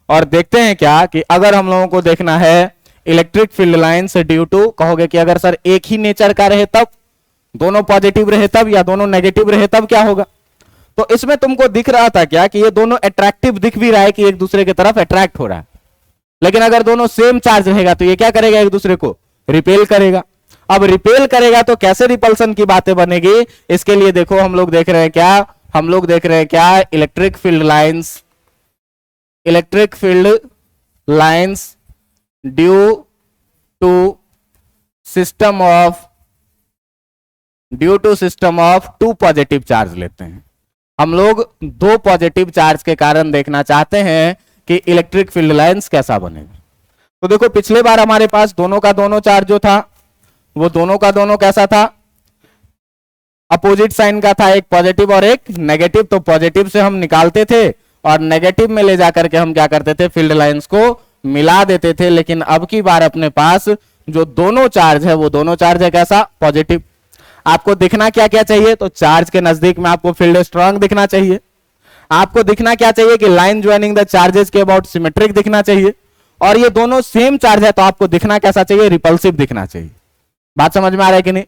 और देखते हैं क्या कि अगर हम लोगों को देखना है electric field lines due to, कहोगे कि अगर सर एक ही नेचर का रहे तब, दोनों पॉजिटिव रहे तब या दोनों नेगेटिव रहे तब क्या होगा। तो इसमें तुमको दिख रहा था क्या कि ये दोनों अट्रैक्टिव दिख भी रहा है कि एक दूसरे की तरफ अट्रैक्ट हो रहा है, लेकिन अगर दोनों सेम चार्ज रहेगा तो ये क्या करेगा, एक दूसरे को रिपेल करेगा। अब रिपेल करेगा तो कैसे रिपल्सन की बातें बनेगी, इसके लिए देखो हम लोग देख रहे हैं क्या, हम लोग देख रहे हैं क्या, electric field lines due to system of two positive charge लेते हैं। हम लोग दो पॉजिटिव चार्ज के कारण देखना चाहते हैं कि इलेक्ट्रिक फील्ड लाइंस कैसा बनेगा। तो देखो पिछले बार हमारे पास दोनों का दोनों चार्ज जो था वो दोनों का दोनों कैसा था, अपोजिट साइन का था, एक पॉजिटिव और एक नेगेटिव। तो पॉजिटिव से हम निकालते थे और नेगेटिव में ले जाकर के हम क्या करते थे, फील्ड लाइंस को मिला देते थे। लेकिन अब की बार अपने पास जो दोनों चार्ज है वो दोनों चार्ज है कैसा, पॉजिटिव। आपको दिखना क्या क्या चाहिए, तो चार्ज के नजदीक में आपको फील्ड स्ट्रांग दिखना चाहिए। आपको दिखना क्या चाहिए कि लाइन ज्वाइनिंग द चार्जेस के अबाउट सिमेट्रिक दिखना चाहिए। और ये दोनों सेम चार्ज है तो आपको दिखना कैसा चाहिए, रिपल्सिव दिखना चाहिए। बात समझ में आ रहा है कि नहीं।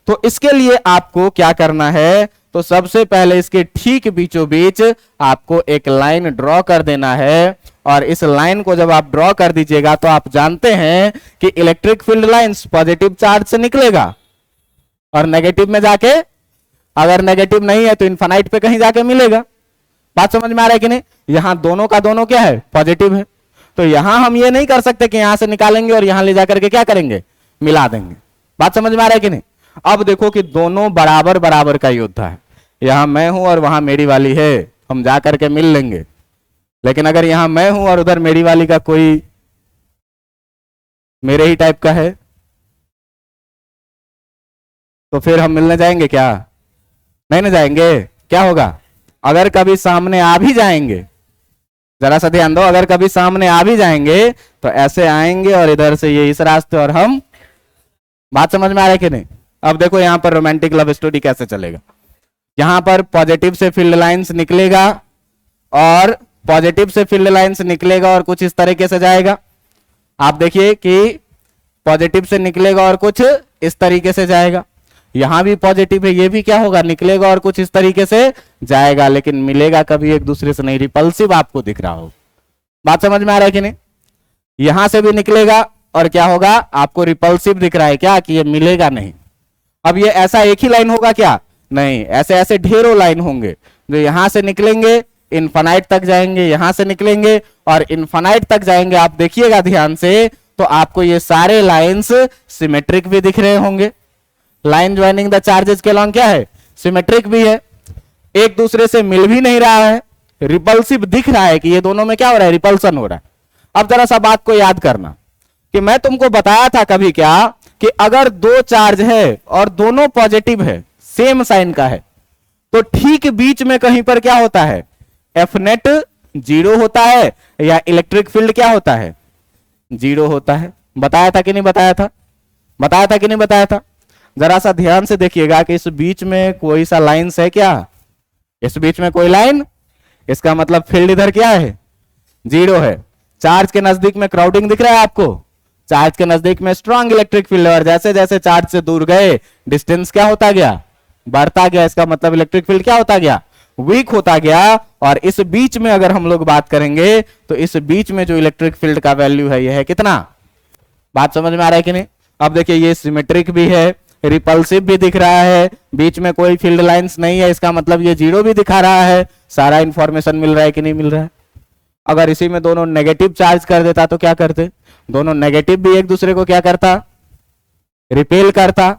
तो इसके लिए आपको क्या करना है, तो सबसे पहले इसके ठीक बीचों बीच आपको एक लाइन ड्रॉ कर देना है। और इस लाइन को जब आप ड्रॉ कर दीजिएगा तो आप जानते हैं कि electric field lines positive charge से निकलेगा और नेगेटिव में जाके, अगर नेगेटिव नहीं है तो इनफाइनाइट पे कहीं जाके मिलेगा। बात समझ में आ रहा है कि नहीं। यहां दोनों का दोनों क्या है, पॉजिटिव है। तो यहां हम ये नहीं कर सकते कि यहां से निकालेंगे और यहां ले जाकर के क्या करेंगे, मिला देंगे। बात समझ में आ रहा है कि नहीं। अब देखो कि दोनों बराबर बराबर का योद्धा है, यहां मैं हूं और वहां मेरी वाली है, हम जाकर के मिल लेंगे। लेकिन अगर यहां मैं हूं और उधर मेरी वाली का कोई मेरे ही टाइप का है तो फिर हम मिलने जाएंगे क्या, नहीं ना जाएंगे। क्या होगा, अगर कभी सामने आ भी जाएंगे, जरा सा ध्यान दो, अगर कभी सामने आ भी जाएंगे तो ऐसे आएंगे और इधर से ये इस रास्ते और हम। बात समझ में आ रहा है कि नहीं। अब देखो यहां पर रोमांटिक लव स्टोरी कैसे चलेगा। यहां पर पॉजिटिव से फील्ड लाइंस निकलेगा और पॉजिटिव से फील्ड लाइंस निकलेगा और कुछ इस तरीके से जाएगा। आप देखिए कि पॉजिटिव से निकलेगा और कुछ इस तरीके से जाएगा। यहां भी पॉजिटिव है, ये भी क्या होगा, निकलेगा और कुछ इस तरीके से जाएगा, लेकिन मिलेगा कभी एक दूसरे से नहीं, रिपल्सिव आपको दिख रहा हो। बात समझ में आ रहा है कि नहीं। यहां से भी निकलेगा और क्या होगा, आपको रिपल्सिव दिख रहा है क्या, कि ये मिलेगा नहीं। अब ये ऐसा एक ही लाइन होगा क्या, नहीं, ऐसे ऐसे ढेरों लाइन होंगे जो यहां से निकलेंगे इनफाइनाइट तक जाएंगे, यहां से निकलेंगे और इनफाइनाइट तक जाएंगे। आप देखिएगा ध्यान से तो आपको ये सारे लाइंस सिमेट्रिक भी दिख रहे होंगे। लाइन ज्वाइनिंग द चार्जेस के अलॉन्ग क्या है, सिमेट्रिक भी है, एक दूसरे से मिल भी नहीं रहा है, रिपल्सिव दिख रहा है कि ये दोनों में क्या हो रहा है, रिपल्सन हो रहा है। अब जरा सा बात को याद करना कि मैं तुमको बताया था कभी क्या कि अगर दो चार्ज है और दोनों पॉजिटिव है, सेम साइन का है, तो ठीक बीच में कहीं पर क्या होता है, एफ नेट 0 होता है या इलेक्ट्रिक फील्ड क्या होता है, 0 होता है। बताया था कि नहीं बताया था, बताया था कि नहीं बताया था। जरा सा ध्यान से देखिएगा कि इस बीच में कोई सा लाइंस है क्या, इस बीच में कोई लाइन, इसका मतलब फील्ड इधर क्या है, 0 है। चार्ज के नजदीक में क्राउडिंग दिख रहा है आपको, चार्ज के नजदीक में स्ट्रॉन्ग इलेक्ट्रिक फील्ड, और जैसे जैसे चार्ज से दूर गए डिस्टेंस क्या होता गया, बढ़ता गया। इसका मतलब इलेक्ट्रिक फील्ड क्या होता गया, वीक होता गया। और इस बीच में अगर हम लोग बात करेंगे तो इस बीच में जो इलेक्ट्रिक फील्ड का वैल्यू है यह है कितना। बात समझ में आ रहा है कि नहीं। अब देखिए ये सिमेट्रिक भी है, रिपल्सिव भी दिख रहा है, बीच में कोई फील्ड लाइंस नहीं है, इसका मतलब ये 0 भी दिखा रहा है। सारा इंफॉर्मेशन मिल रहा है कि नहीं मिल रहा है। अगर इसी में दोनों नेगेटिव चार्ज कर देता तो क्या करते, दोनों नेगेटिव भी एक दूसरे को क्या करता, रिपेल करता।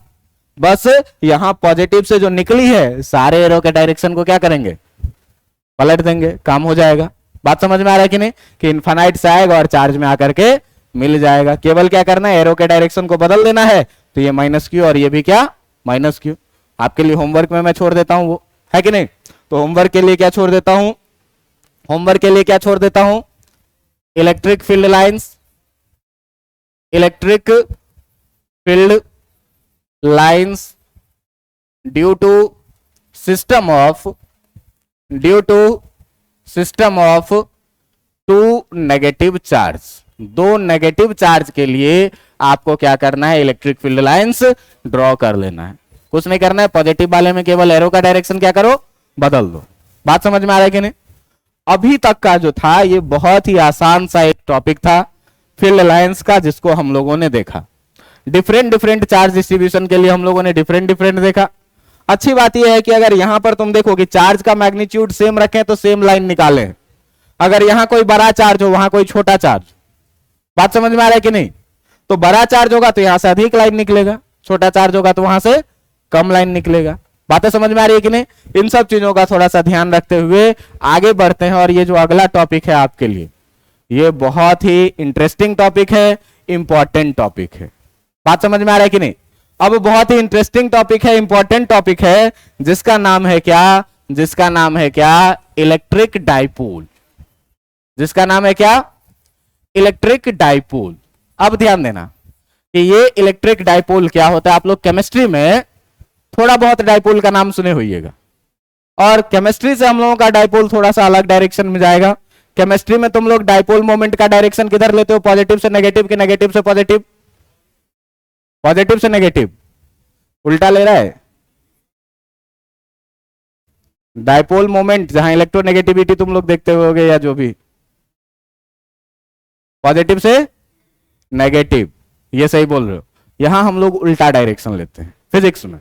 बस यहां पॉजिटिव से जो निकली है सारे एरो के डायरेक्शन को क्या करेंगे, पलट देंगे, काम हो जाएगा। बात समझ में आ रहा है कि नहीं, कि इनफाइनाइट से आएगा और चार्ज में आकर के मिल जाएगा। केवल क्या करना है, एरो के डायरेक्शन को बदल देना है। तो ये -q और ये भी क्या, -q। आपके लिए होमवर्क में मैं छोड़ देता हूं, वो है कि नहीं। तो होमवर्क के लिए क्या छोड़ देता हूं, होमवर्क के लिए क्या छोड़ देता हूं, electric field lines, electric field lines due to system of two negative charge. दो नेगेटिव चार्ज के लिए आपको क्या करना है, इलेक्ट्रिक फील्ड लाइंस ड्रॉ कर लेना है। कुछ नहीं करना है, पॉजिटिव वाले में केवल एरो का डायरेक्शन क्या करो, बदल दो। बात समझ में आ रहा है कि नहीं? अभी तक का जो था ये बहुत ही आसान सा एक टॉपिक था फील्ड लाइंस का, जिसको हम लोगों ने देखा। डिफरेंट डिफरेंट चार्ज डिस्ट्रीब्यूशन के लिए हम लोगों ने डिफरेंट डिफरेंट देखा। अच्छी बात यह है कि अगर यहां पर तुम देखो कि चार्ज का मैग्नीट्यूड सेम रखें तो सेम लाइन निकालें। अगर यहां कोई बड़ा चार्ज हो, वहां कोई छोटा चार्ज, बात समझ में आ रहा है कि नहीं? तो बड़ा चार्ज होगा तो यहां से अधिक लाइन निकलेगा, छोटा चार्ज होगा तो वहां से कम लाइन निकलेगा। बातें समझ में आ रही है कि नहीं? इन सब चीजों का थोड़ा सा ध्यान रखते हुए आगे बढ़ते हैं। और ये जो अगला टॉपिक है आपके लिए, ये बहुत ही इंटरेस्टिंग टॉपिक है, इंपॉर्टेंट टॉपिक है। बात समझ में आ रहा है कि नहीं? अब बहुत ही इंटरेस्टिंग टॉपिक है, इंपॉर्टेंट टॉपिक है, जिसका नाम है क्या? जिसका नाम है क्या? Electric dipole. जिसका नाम है क्या? Electric dipole. अब ध्यान देना कि ये इलेक्ट्रिक डाइपोल क्या होता है। आप लोग केमिस्ट्री में थोड़ा बहुत डाइपोल का नाम सुने होइएगा, और केमिस्ट्री से हम लोगों का डाइपोल थोड़ा सा अलग डायरेक्शन में जाएगा। केमिस्ट्री में तुम लोग डाइपोल मोमेंट का डायरेक्शन किधर लेते हो? पॉजिटिव से नेगेटिव कि नेगेटिव से पॉजिटिव? पॉजिटिव से नेगेटिव। उल्टा ले रहा है। डाइपोल मोमेंट जहां इलेक्ट्रोनेगेटिविटी तुम लोग देखते होगे या जो भी, पॉजिटिव से नेगेटिव, ये सही बोल रहे हो। यहां हम लोग उल्टा डायरेक्शन लेते हैं फिजिक्स में।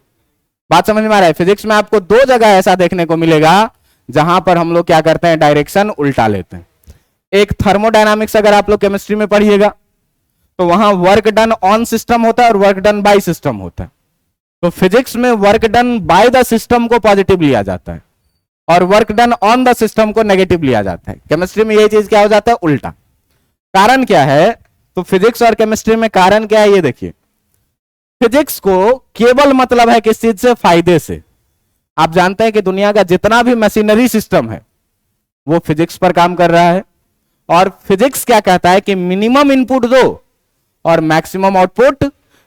बात समझ में आ रहा है? फिजिक्स में आपको दो जगह ऐसा देखने को मिलेगा जहां पर हम लोग क्या करते हैं, डायरेक्शन उल्टा लेते हैं। एक थर्मोडायनामिक्स अगर आप लोग केमिस्ट्री में पढ़िएगा तो वहां वर्क डन ऑन सिस्टम होता है और वर्क डन बाय सिस्टम होता है। तो फिजिक्स में work done by the system को पॉजिटिव लिया जाता है और work done on the system को नेगेटिव लिया जाता है। केमिस्ट्री में यही चीज क्या हो जाता है, उल्टा। कारण क्या है? तो फिजिक्स और केमिस्ट्री में कारण क्या है ये देखिए। फिजिक्स को केवल मतलब है किस चीज से? फायदे से। आप जानते हैं कि दुनिया का जितना भी मशीनरी सिस्टम है वो फिजिक्स पर काम कर रहा है, और फिजिक्स क्या कहता है कि मिनिमम इनपुट दो और मैक्सिमम आउटपुट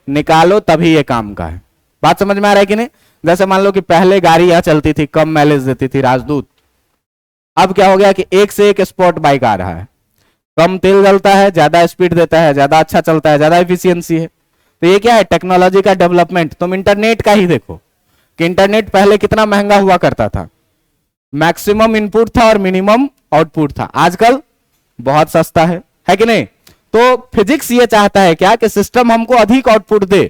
निकालो, तभी ये काम का है। बात समझ में आ रहा है कि नहीं? जैसे मान लो कि पहले गाड़ी यहां चलती थी, कम माइलेज देती थी, राजदूत। अब क्या हो गया कि एक से एक स्पोर्ट बाइक आ रहा है, कम तेल जलता है, ज्यादा स्पीड देता है, ज्यादा अच्छा चलता है, ज्यादा एफिशिएंसी है। तो ये क्या है? टेक्नोलॉजी का डेवलपमेंट। तुम इंटरनेट का ही देखो कि इंटरनेट पहले कितना महंगा हुआ करता था, मैक्सिमम इनपुट था और मिनिमम आउटपुट था। आजकल बहुत सस्ता है कि नहीं? तो फिजिक्स ये चाहता है क्या कि सिस्टम हमको अधिक आउटपुट दे।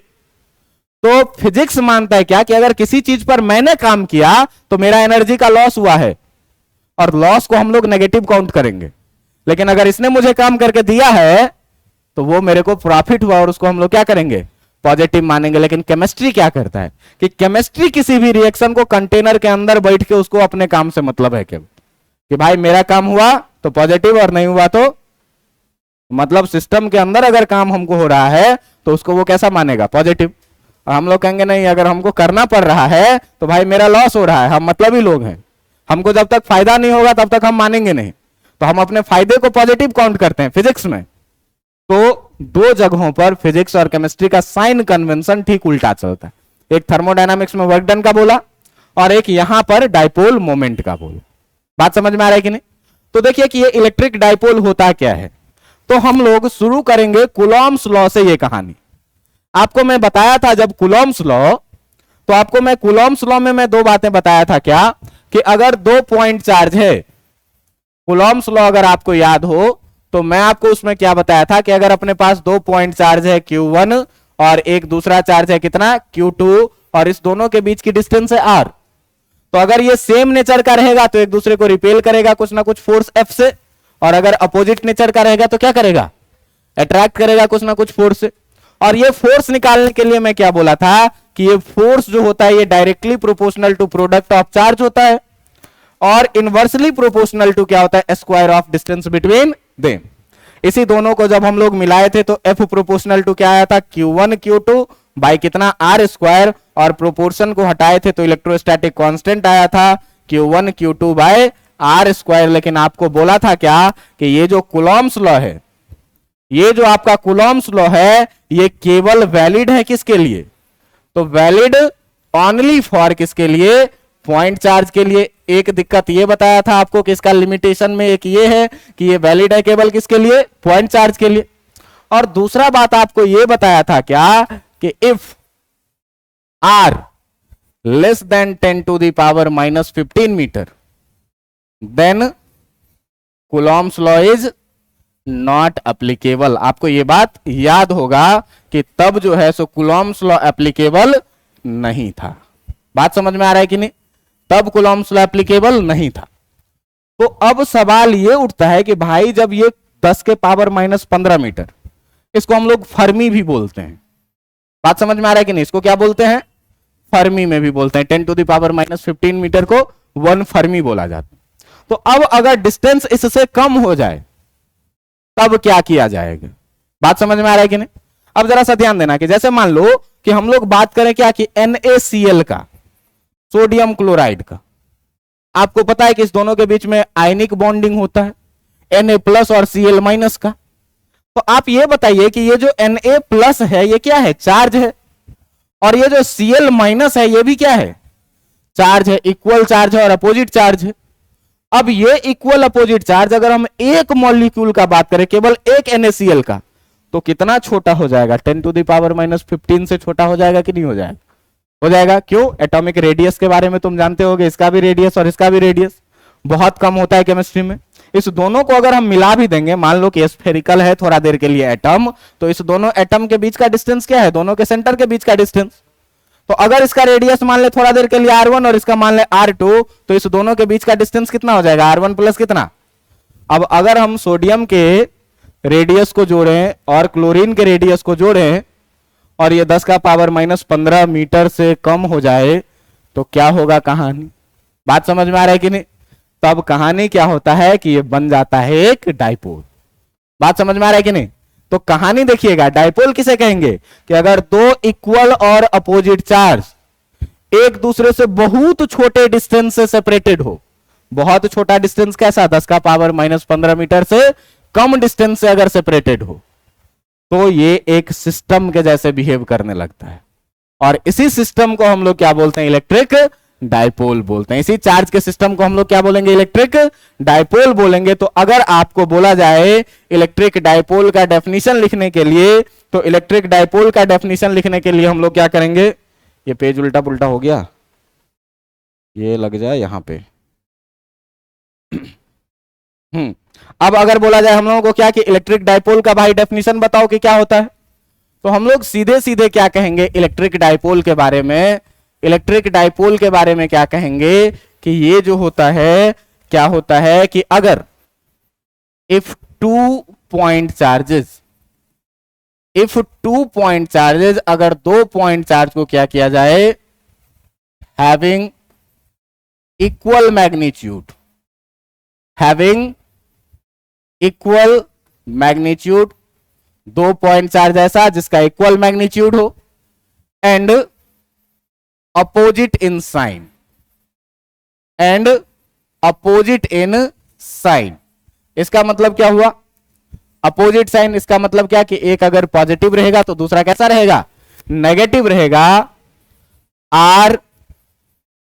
तो फिजिक्स मानता है क्या कि अगर किसी चीज पर मैंने काम किया तो मेरा एनर्जी का लॉस हुआ है, और लॉस को हम लोग नेगेटिव काउंट करेंगे। लेकिन अगर इसने मुझे काम करके दिया है तो वो मेरे को प्रॉफिट हुआ और उसको हम लोग क्या करेंगे? पॉजिटिव मानेंगे। लेकिन केमिस्ट्री क्या करता है कि केमिस्ट्री किसी भी रिएक्शन को कंटेनर के अंदर बैठ के उसको अपने काम से मतलब है केवल कि भाई मेरा काम हुआ तो पॉजिटिव और नहीं हुआ तो, मतलब सिस्टम के अंदर अगर काम हमको हो रहा है तो उसको वो कैसा मानेगा? पॉजिटिव। और हम लोग कहेंगे नहीं, अगर हमको करना पड़ रहा है तो भाई मेरा लॉस हो रहा है, हम मतलब ही लोग हैं, हमको जब तक फायदा नहीं होगा तब तक हम मानेंगे नहीं। तो हम अपने फायदे को पॉजिटिव काउंट करते हैं फिजिक्स में। तो दो जगहों पर फिजिक्स और केमिस्ट्री का साइन कन्वेंशन ठीक उल्टा चलता है। एक थर्मोडायनामिक्स में वर्क डन का बोला और एक यहां पर डाइपोल मोमेंट का बोला। बात समझ में आ रहा है कि नहीं? तो देखिए कि ये इलेक्ट्रिक डाइपोल होता क्या है। तो हम लोग शुरू करेंगे कूलॉम्स लॉ से। ये कहानी आपको मैं बताया था जब कूलॉम्स लॉ, तो आपको मैं कूलॉम्स लॉ में मैं दो बातें बताया था क्या, कि अगर 2 पॉइंट चार्ज है, कूलॉम्स लॉ अगर आपको याद हो तो मैं आपको उसमें क्या बताया था कि अगर अपने पास 2 पॉइंट चार्ज है Q1 और एक दूसरा चार्ज है कितना? Q2, और इस दोनों के बीच की डिस्टेंस है R, तो अगर ये सेम नेचर का रहेगा तो एक दूसरे को रिपेल करेगा कुछ ना कुछ फोर्स F से, और अगर अपोजिट नेचर का रहेगा तो क्या करेगा? अट्रैक्ट करेगा कुछ ना कुछ फोर्स से। और ये फोर्स निकालने के लिए मैं क्या बोला था कि ये फोर्स जो होता है ये directly proportional to product of charge होता है, और इनवर्सली प्रोपोर्शनल टू क्या होता है? Square of distance between them. इसी दोनों को जब हम लोग मिलाए थे तो F प्रोपोर्शनल टू क्या आया था? Q1 Q2 बाई कितना? R स्क्वायर, और प्रोपोर्शन को हटाए थे तो इलेक्ट्रोस्टैटिक कांस्टेंट आया था Q1 Q2 bye R square. लेकिन आपको बोला था क्या कि ये जो कूलॉम्स लॉ है, ये जो आपका कूलॉम्स लॉ है, ये केवल वैलिड है किसके लिए? तो वैलिड ओनली फॉर किसके लिए? पॉइंट चार्ज के लिए। एक दिक्कत ये बताया था आपको कि इसका लिमिटेशन में एक ये है कि ये वैलिड है केवल किसके लिए? पॉइंट चार्ज के लिए। और दूसरा बात आपको ये बताया था क्या कि if R less than 10⁻⁻15 metre, then Coulomb's law is not applicable. आपको ये बात याद होगा कि तब जो है सो कूलॉम्स लॉ एप्लीकेबल नहीं था। बात समझ में आ रहा है कि नहीं? तब कूलॉम्स लॉ एप्लीकेबल नहीं था। तो अब सवाल ये उठता है कि भाई जब ये 10⁻⁻15 मीटर, इसको हम लोग फर्मी भी बोलते हैं। बात समझ में आ रहा है कि नहीं? इसको क्या बोलते हैं? फर्मी में भी बोलते हैं। 10⁻⁻15 मीटर को 1 फर्मी बोला जाता है। तो अब अगर डिस्टेंस इससे कम हो जाए तब क्या किया जाएगा? बात समझ में आ रहा है कि नहीं? अब जरा सा ध्यान देना कि जैसे मान लो कि हम लोग बात करें क्या कि NaCl का, सोडियम क्लोराइड का। आपको पता है कि इस दोनों के बीच में आयनिक बॉन्डिंग होता है, Na+ और Cl- का। तो आप ये बताइए कि ये जो Na+ है ये क्या है? चार्ज है। और ये जो Cl- है ये भी क्या है? चार्ज है। इक्वल चार्ज है और अपोजिट चार्ज है। अब ये इक्वल अपोजिट चार्ज अगर हम एक मॉलिक्यूल का बात करें, केवल एक NaCl का, तो कितना छोटा हो जाएगा? 10⁻⁻15 से छोटा हो जाएगा कि नहीं हो जाएगा? हो जाएगा। क्यों? एटॉमिक रेडियस के बारे में तुम जानते होगे, इसका भी रेडियस और इसका भी रेडियस बहुत कम होता है केमिस्ट्री में। इस दोनों को अगर हम मिला भी देंगे, मान लो कि स्फेरिकल है थोड़ा देर के लिए एटम, तो इस दोनों एटम के बीच का डिस्टेंस क्या है? दोनों के सेंटर के बीच का डिस्टेंस। तो अगर इसका रेडियस मान ले थोड़ा देर के लिए R1 और इसका मान ले R2, तो इस दोनों के बीच का डिस्टेंस कितना हो जाएगा? R1 प्लस कितना? अब अगर हम सोडियम के रेडियस को जोड़ें और क्लोरीन के रेडियस को जोड़ें और ये 10⁻⁻15 मीटर से कम हो जाए तो क्या होगा कहानी? बात समझ में आ रहा है कि नहीं? तब कहानी क्या होता है कि ये बन जाता है एक डाइपोल। बात समझ में आ रहा है कि नहीं? तो कहानी देखिएगा, डाइपोल किसे कहेंगे कि अगर दो इक्वल और अपोजिट चार्ज एक दूसरे से बहुत छोटे डिस्टेंस से सेपरेटेड हो। बहुत छोटा डिस्टेंस कैसा? 10⁻⁻15 मीटर से कम डिस्टेंस से अगर सेपरेटेड हो तो ये एक सिस्टम के जैसे बिहेव करने लगता है। और इसी सिस्टम को हम लोग क्या बोलते हैं? इलेक्ट्रिक डाइपोल बोलते हैं। इसी चार्ज के सिस्टम को हम लोग क्या बोलेंगे? इलेक्ट्रिक डाइपोल बोलेंगे। तो अगर आपको बोला जाए इलेक्ट्रिक डाइपोल का डेफिनेशन लिखने के लिए, तो इलेक्ट्रिक डाइपोल का डेफिनेशन लिखने के लिए हम लोग क्या करेंगे? ये पेज उल्टा पुल्टा हो गया, ये लग जाए यहां पे। अब अगर बोला जाए हम लोगों को क्या कि इलेक्ट्रिक डाइपोल का भाई डेफिनेशन बताओ कि क्या होता है, तो हम लोग सीधे सीधे क्या कहेंगे इलेक्ट्रिक डाइपोल के बारे में? इलेक्ट्रिक डाइपोल के बारे में क्या कहेंगे कि ये जो होता है, क्या होता है कि अगर इफ 2 पॉइंट चार्जेस, अगर 2 पॉइंट चार्ज को क्या किया जाए? हैविंग इक्वल मैग्नीट्यूड, दो पॉइंट चार्ज ऐसा जिसका इक्वल मैग्नीट्यूड हो एंड अपोजिट इन साइन, इसका मतलब क्या हुआ? अपोजिट साइन, इसका मतलब क्या कि एक अगर पॉजिटिव रहेगा तो दूसरा कैसा रहेगा? नेगेटिव रहेगा। Are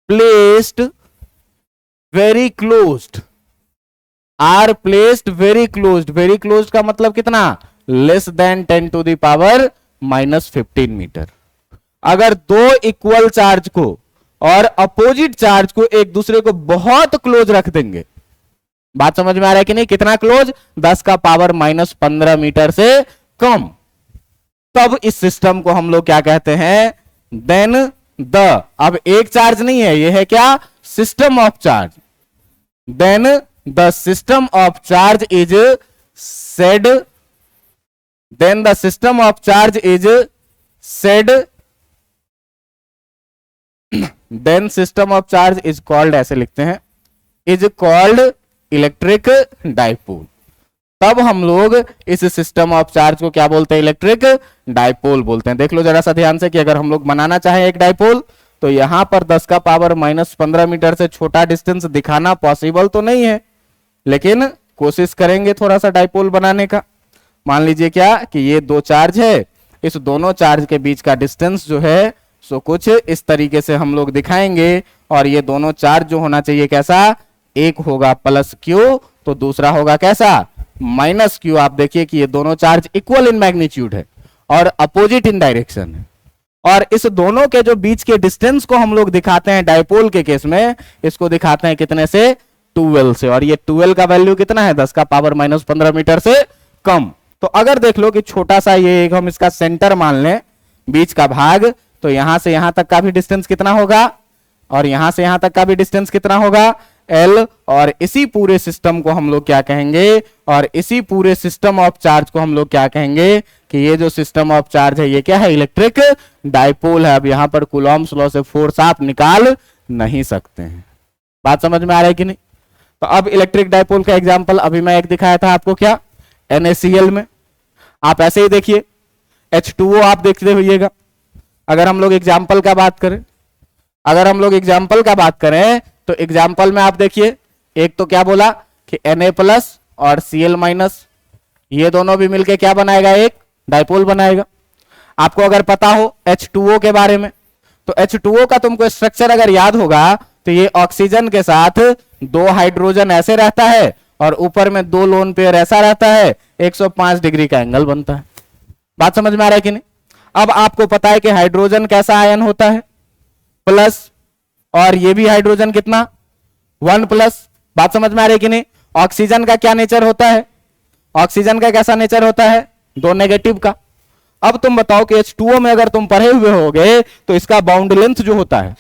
placed very closed, very closed का मतलब कितना? Less than 10⁻⁻15 metre. अगर दो इक्वल चार्ज को और अपोजिट चार्ज को एक दूसरे को बहुत क्लोज रख देंगे, बात समझ में आ रहा है कि नहीं? कितना क्लोज? 10⁻⁻15 मीटर से कम। तब इस सिस्टम को हम लोग क्या कहते हैं? देन अब एक चार्ज नहीं है, ये है क्या? System of charge. Then the system of charge is said, then system of charge is called, ऐसे लिखते हैं, इज कॉल्ड इलेक्ट्रिक डाइपोल। तब हम लोग इस सिस्टम ऑफ चार्ज को क्या बोलते हैं? इलेक्ट्रिक डाइपोल बोलते हैं। देख लो जरा सा ध्यान से कि अगर हम लोग बनाना चाहें एक डाइपोल, तो यहां पर 10⁻⁻15 मीटर से छोटा डिस्टेंस दिखाना पॉसिबल तो नहीं है, लेकिन कोशिश करेंगे थोड़ा सा डाइपोल बनाने का। मान लीजिए क्या कि ये दो चार्ज है, इस दोनों चार्ज के बीच का डिस्टेंस जो है सो कुछ इस तरीके से हम लोग दिखाएंगे। और ये दोनों चार्ज जो होना चाहिए कैसा? एक होगा +Q तो दूसरा होगा कैसा? -Q। आप देखिए कि ये दोनों चार्ज इक्वल इन मैग्नीट्यूड है और अपोजिट इन डायरेक्शन है। और इस दोनों के जो बीच के डिस्टेंस को हम लोग दिखाते हैं डाइपोल के केस में, इसको दिखाते हैं कितने से, 12 से। और ये 12 का वैल्यू कितना है, 10 का पावर -15 मीटर से कम। तो अगर देख लो कि छोटा सा ये हम इसका सेंटर मान लें, बीच का भाग, तो यहां से यहां तक का भी डिस्टेंस कितना होगा, और यहां से यहां तक का भी डिस्टेंस कितना होगा, L। और इसी पूरे सिस्टम को हम लोग क्या कहेंगे, और इसी पूरे सिस्टम ऑफ चार्ज को हम लोग क्या कहेंगे कि ये जो सिस्टम ऑफ चार्ज है ये क्या है, इलेक्ट्रिक डाइपोल है। अब यहां पर कूलॉम्स लॉ से फोर्स आप निकाल नहीं सकते हैं। बात समझ में आ रहा है कि नहीं? तो अब इलेक्ट्रिक डाइपोल का एग्जांपल अभी मैं एक दिखाया था आपको, क्या, NaCl में। आप ऐसे ही देखिए, H2O आप देखते होइएगा। अगर हम लोग एग्जाम्पल का बात करें, तो एग्जाम्पल में आप देखिए, एक तो क्या बोला कि Na+ और Cl-, ये दोनों भी मिलके क्या बनाएगा, एक डाइपोल बनाएगा। आपको अगर पता हो H2O के बारे में, तो H2O का तुमको स्ट्रक्चर अगर याद होगा, तो ये ऑक्सीजन के साथ 2 हाइड्रोजन ऐसे रहता है और ऊपर में 2 लोन पेयर ऐसा रहता है, 105 डिग्री का एंगल बनता है। बात समझ में आ रहा है कि नहीं? अब आपको पता है कि हाइड्रोजन कैसा आयन होता है, प्लस, और ये भी हाइड्रोजन कितना, 1+। बात समझ में आ रही है कि नहीं? ऑक्सीजन का क्या नेचर होता है, ऑक्सीजन का कैसा नेचर होता है, 2 नेगेटिव का। अब तुम बताओ कि H2O में अगर तुम पढ़े हुए होगे तो इसका बाउंड लेंथ जो होता है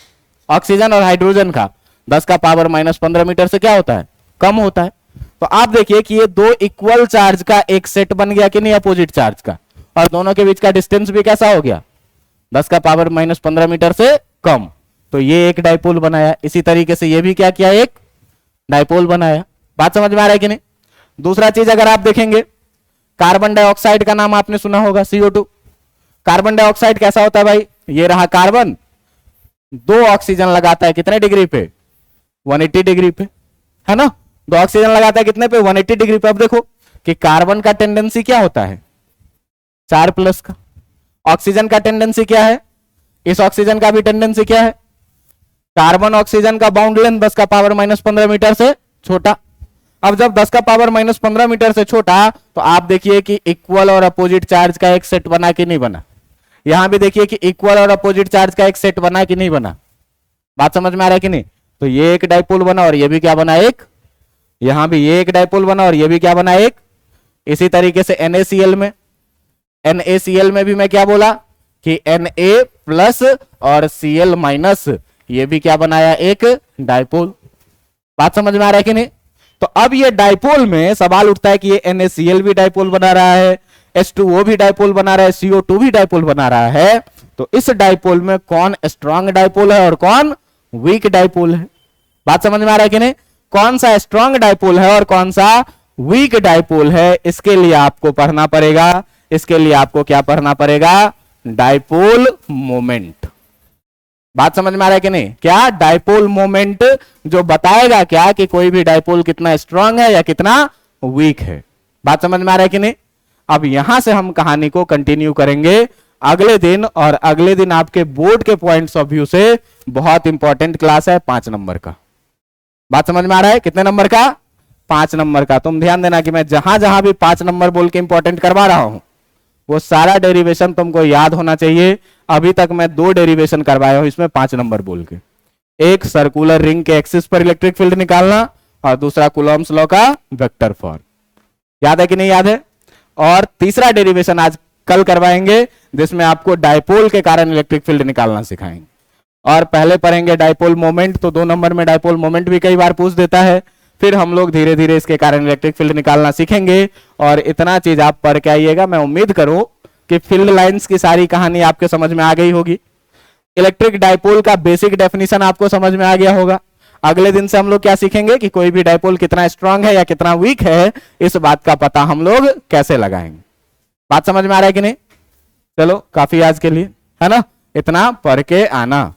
ऑक्सीजन और हाइड्रोजन का, 10 का पावर -15 मीटर से क्या होता है, कम होता है। तो आप देखिए कि ये 2 इक्वल चार्ज का एक सेट बन गया कि नहीं, अपोजिट चार्ज का, और दोनों के बीच का डिस्टेंस भी कैसा हो गया, 10 का पावर -15 मीटर से कम। तो ये एक डाइपोल बनाया। इसी तरीके से ये भी क्या किया, एक डाइपोल बनाया। बात समझ में आ रहा है कि नहीं? दूसरा चीज अगर आप देखेंगे, कार्बन डाइऑक्साइड का नाम आपने सुना होगा, CO2। कार्बन डाइऑक्साइड कैसा होता है भाई, ये रहा कार्बन, 2 ऑक्सीजन लगाता है कितने डिग्री पे, 180 डिग्री पे, है ना। 2 ऑक्सीजन लगाता है कितने पे, 180 डिग्री पे। अब देखो कि कार्बन का टेंडेंसी क्या होता है, 4+ का। ऑक्सीजन का टेंडेंसी क्या है, इस ऑक्सीजन का भी टेंडेंसी क्या है, कार्बन ऑक्सीजन का बाउंड लेंथ 10 का पावर -15 मीटर से छोटा। अब जब 10 का पावर -15 मीटर से छोटा, तो आप देखिए कि इक्वल और अपोजिट चार्ज का एक सेट बना कि नहीं बना। यहां भी देखिए कि इक्वल और अपोजिट चार्ज का एक सेट बना कि नहीं बना। बात समझ में आ रहा है कि नहीं? तो ये एक डाइपोल बना और ये भी क्या बना, एक। यहां भी ये एक डाइपोल बना और ये भी क्या बना, एक। इसी तरीके से NaCl में भी मैं क्या बोला कि Na+ और Cl-, ये भी क्या बनाया, एक डाइपोल। बात समझ में आ रहा है कि नहीं? तो अब ये डाइपोल में सवाल उठता है कि ये NaCl भी डाइपोल बना रहा है, H2O भी डाइपोल बना रहा है, CO2 भी डाइपोल बना रहा है। तो इस डाइपोल में कौन स्ट्रांग डाइपोल है और कौन वीक डाइपोल है? बात समझ में आ रहा है कि नहीं? कौन सा स्ट्रांग डाइपोल है और कौन सा वीक डाइपोल है, इसके लिए आपको पढ़ना पड़ेगा। इसके लिए आपको क्या पढ़ना पड़ेगा, डाइपोल मोमेंट। बात समझ में आ रहा है कि नहीं? क्या, डाइपोल मोमेंट, जो बताएगा क्या कि कोई भी डाइपोल कितना स्ट्रांग है या कितना वीक है। बात समझ में आ रहा है कि नहीं? अब यहां से हम कहानी को कंटिन्यू करेंगे अगले दिन, और अगले दिन आपके बोर्ड के पॉइंट्स ऑफ व्यू से बहुत इंपॉर्टेंट क्लास है, 5 नंबर का। बात समझ में आ रहा है? कितने नंबर का, 5 नंबर का। तुम ध्यान देना कि मैं जहां जहां भी 5 नंबर बोल के इंपॉर्टेंट करवा रहा हूं, वो सारा डेरिवेशन तुमको याद होना चाहिए। अभी तक मैं 2 डेरिवेशन करवाया हूं इसमें 5 नंबर बोल के। एक सर्कुलर रिंग के एक्सिस पर इलेक्ट्रिक फील्ड निकालना, और दूसरा कूलॉम्स लॉ का वेक्टर फॉर्म। याद है कि नहीं याद है? और तीसरा डेरिवेशन आज कल करवाएंगे, जिसमें आपको डाइपोल के कारण इलेक्ट्रिक फील्ड निकालना सिखाएंगे। और पहले पढ़ेंगे डाइपोल मोमेंट, तो 2 नंबर में डाइपोल मोमेंट भी कई बार पूछ देता है। फिर हम लोग धीरे धीरे इसके कारण इलेक्ट्रिक फील्ड निकालना सीखेंगे। और इतना चीज आप पढ़ के आइएगा। मैं उम्मीद करूं कि फील्ड लाइंस की सारी कहानी आपके समझ में आ गई होगी। इलेक्ट्रिक डाइपोल का बेसिक डेफिनेशन आपको समझ में आ गया होगा। अगले दिन से हम लोग क्या सीखेंगे कि कोई भी डाइपोल कितना स्ट्रांग है या कितना वीक है, इस बात का पता हम लोग कैसे लगाएंगे। बात समझ में आ रहा है कि नहीं? चलो, काफी आज के लिए, है ना? इतना पढ़ के आना।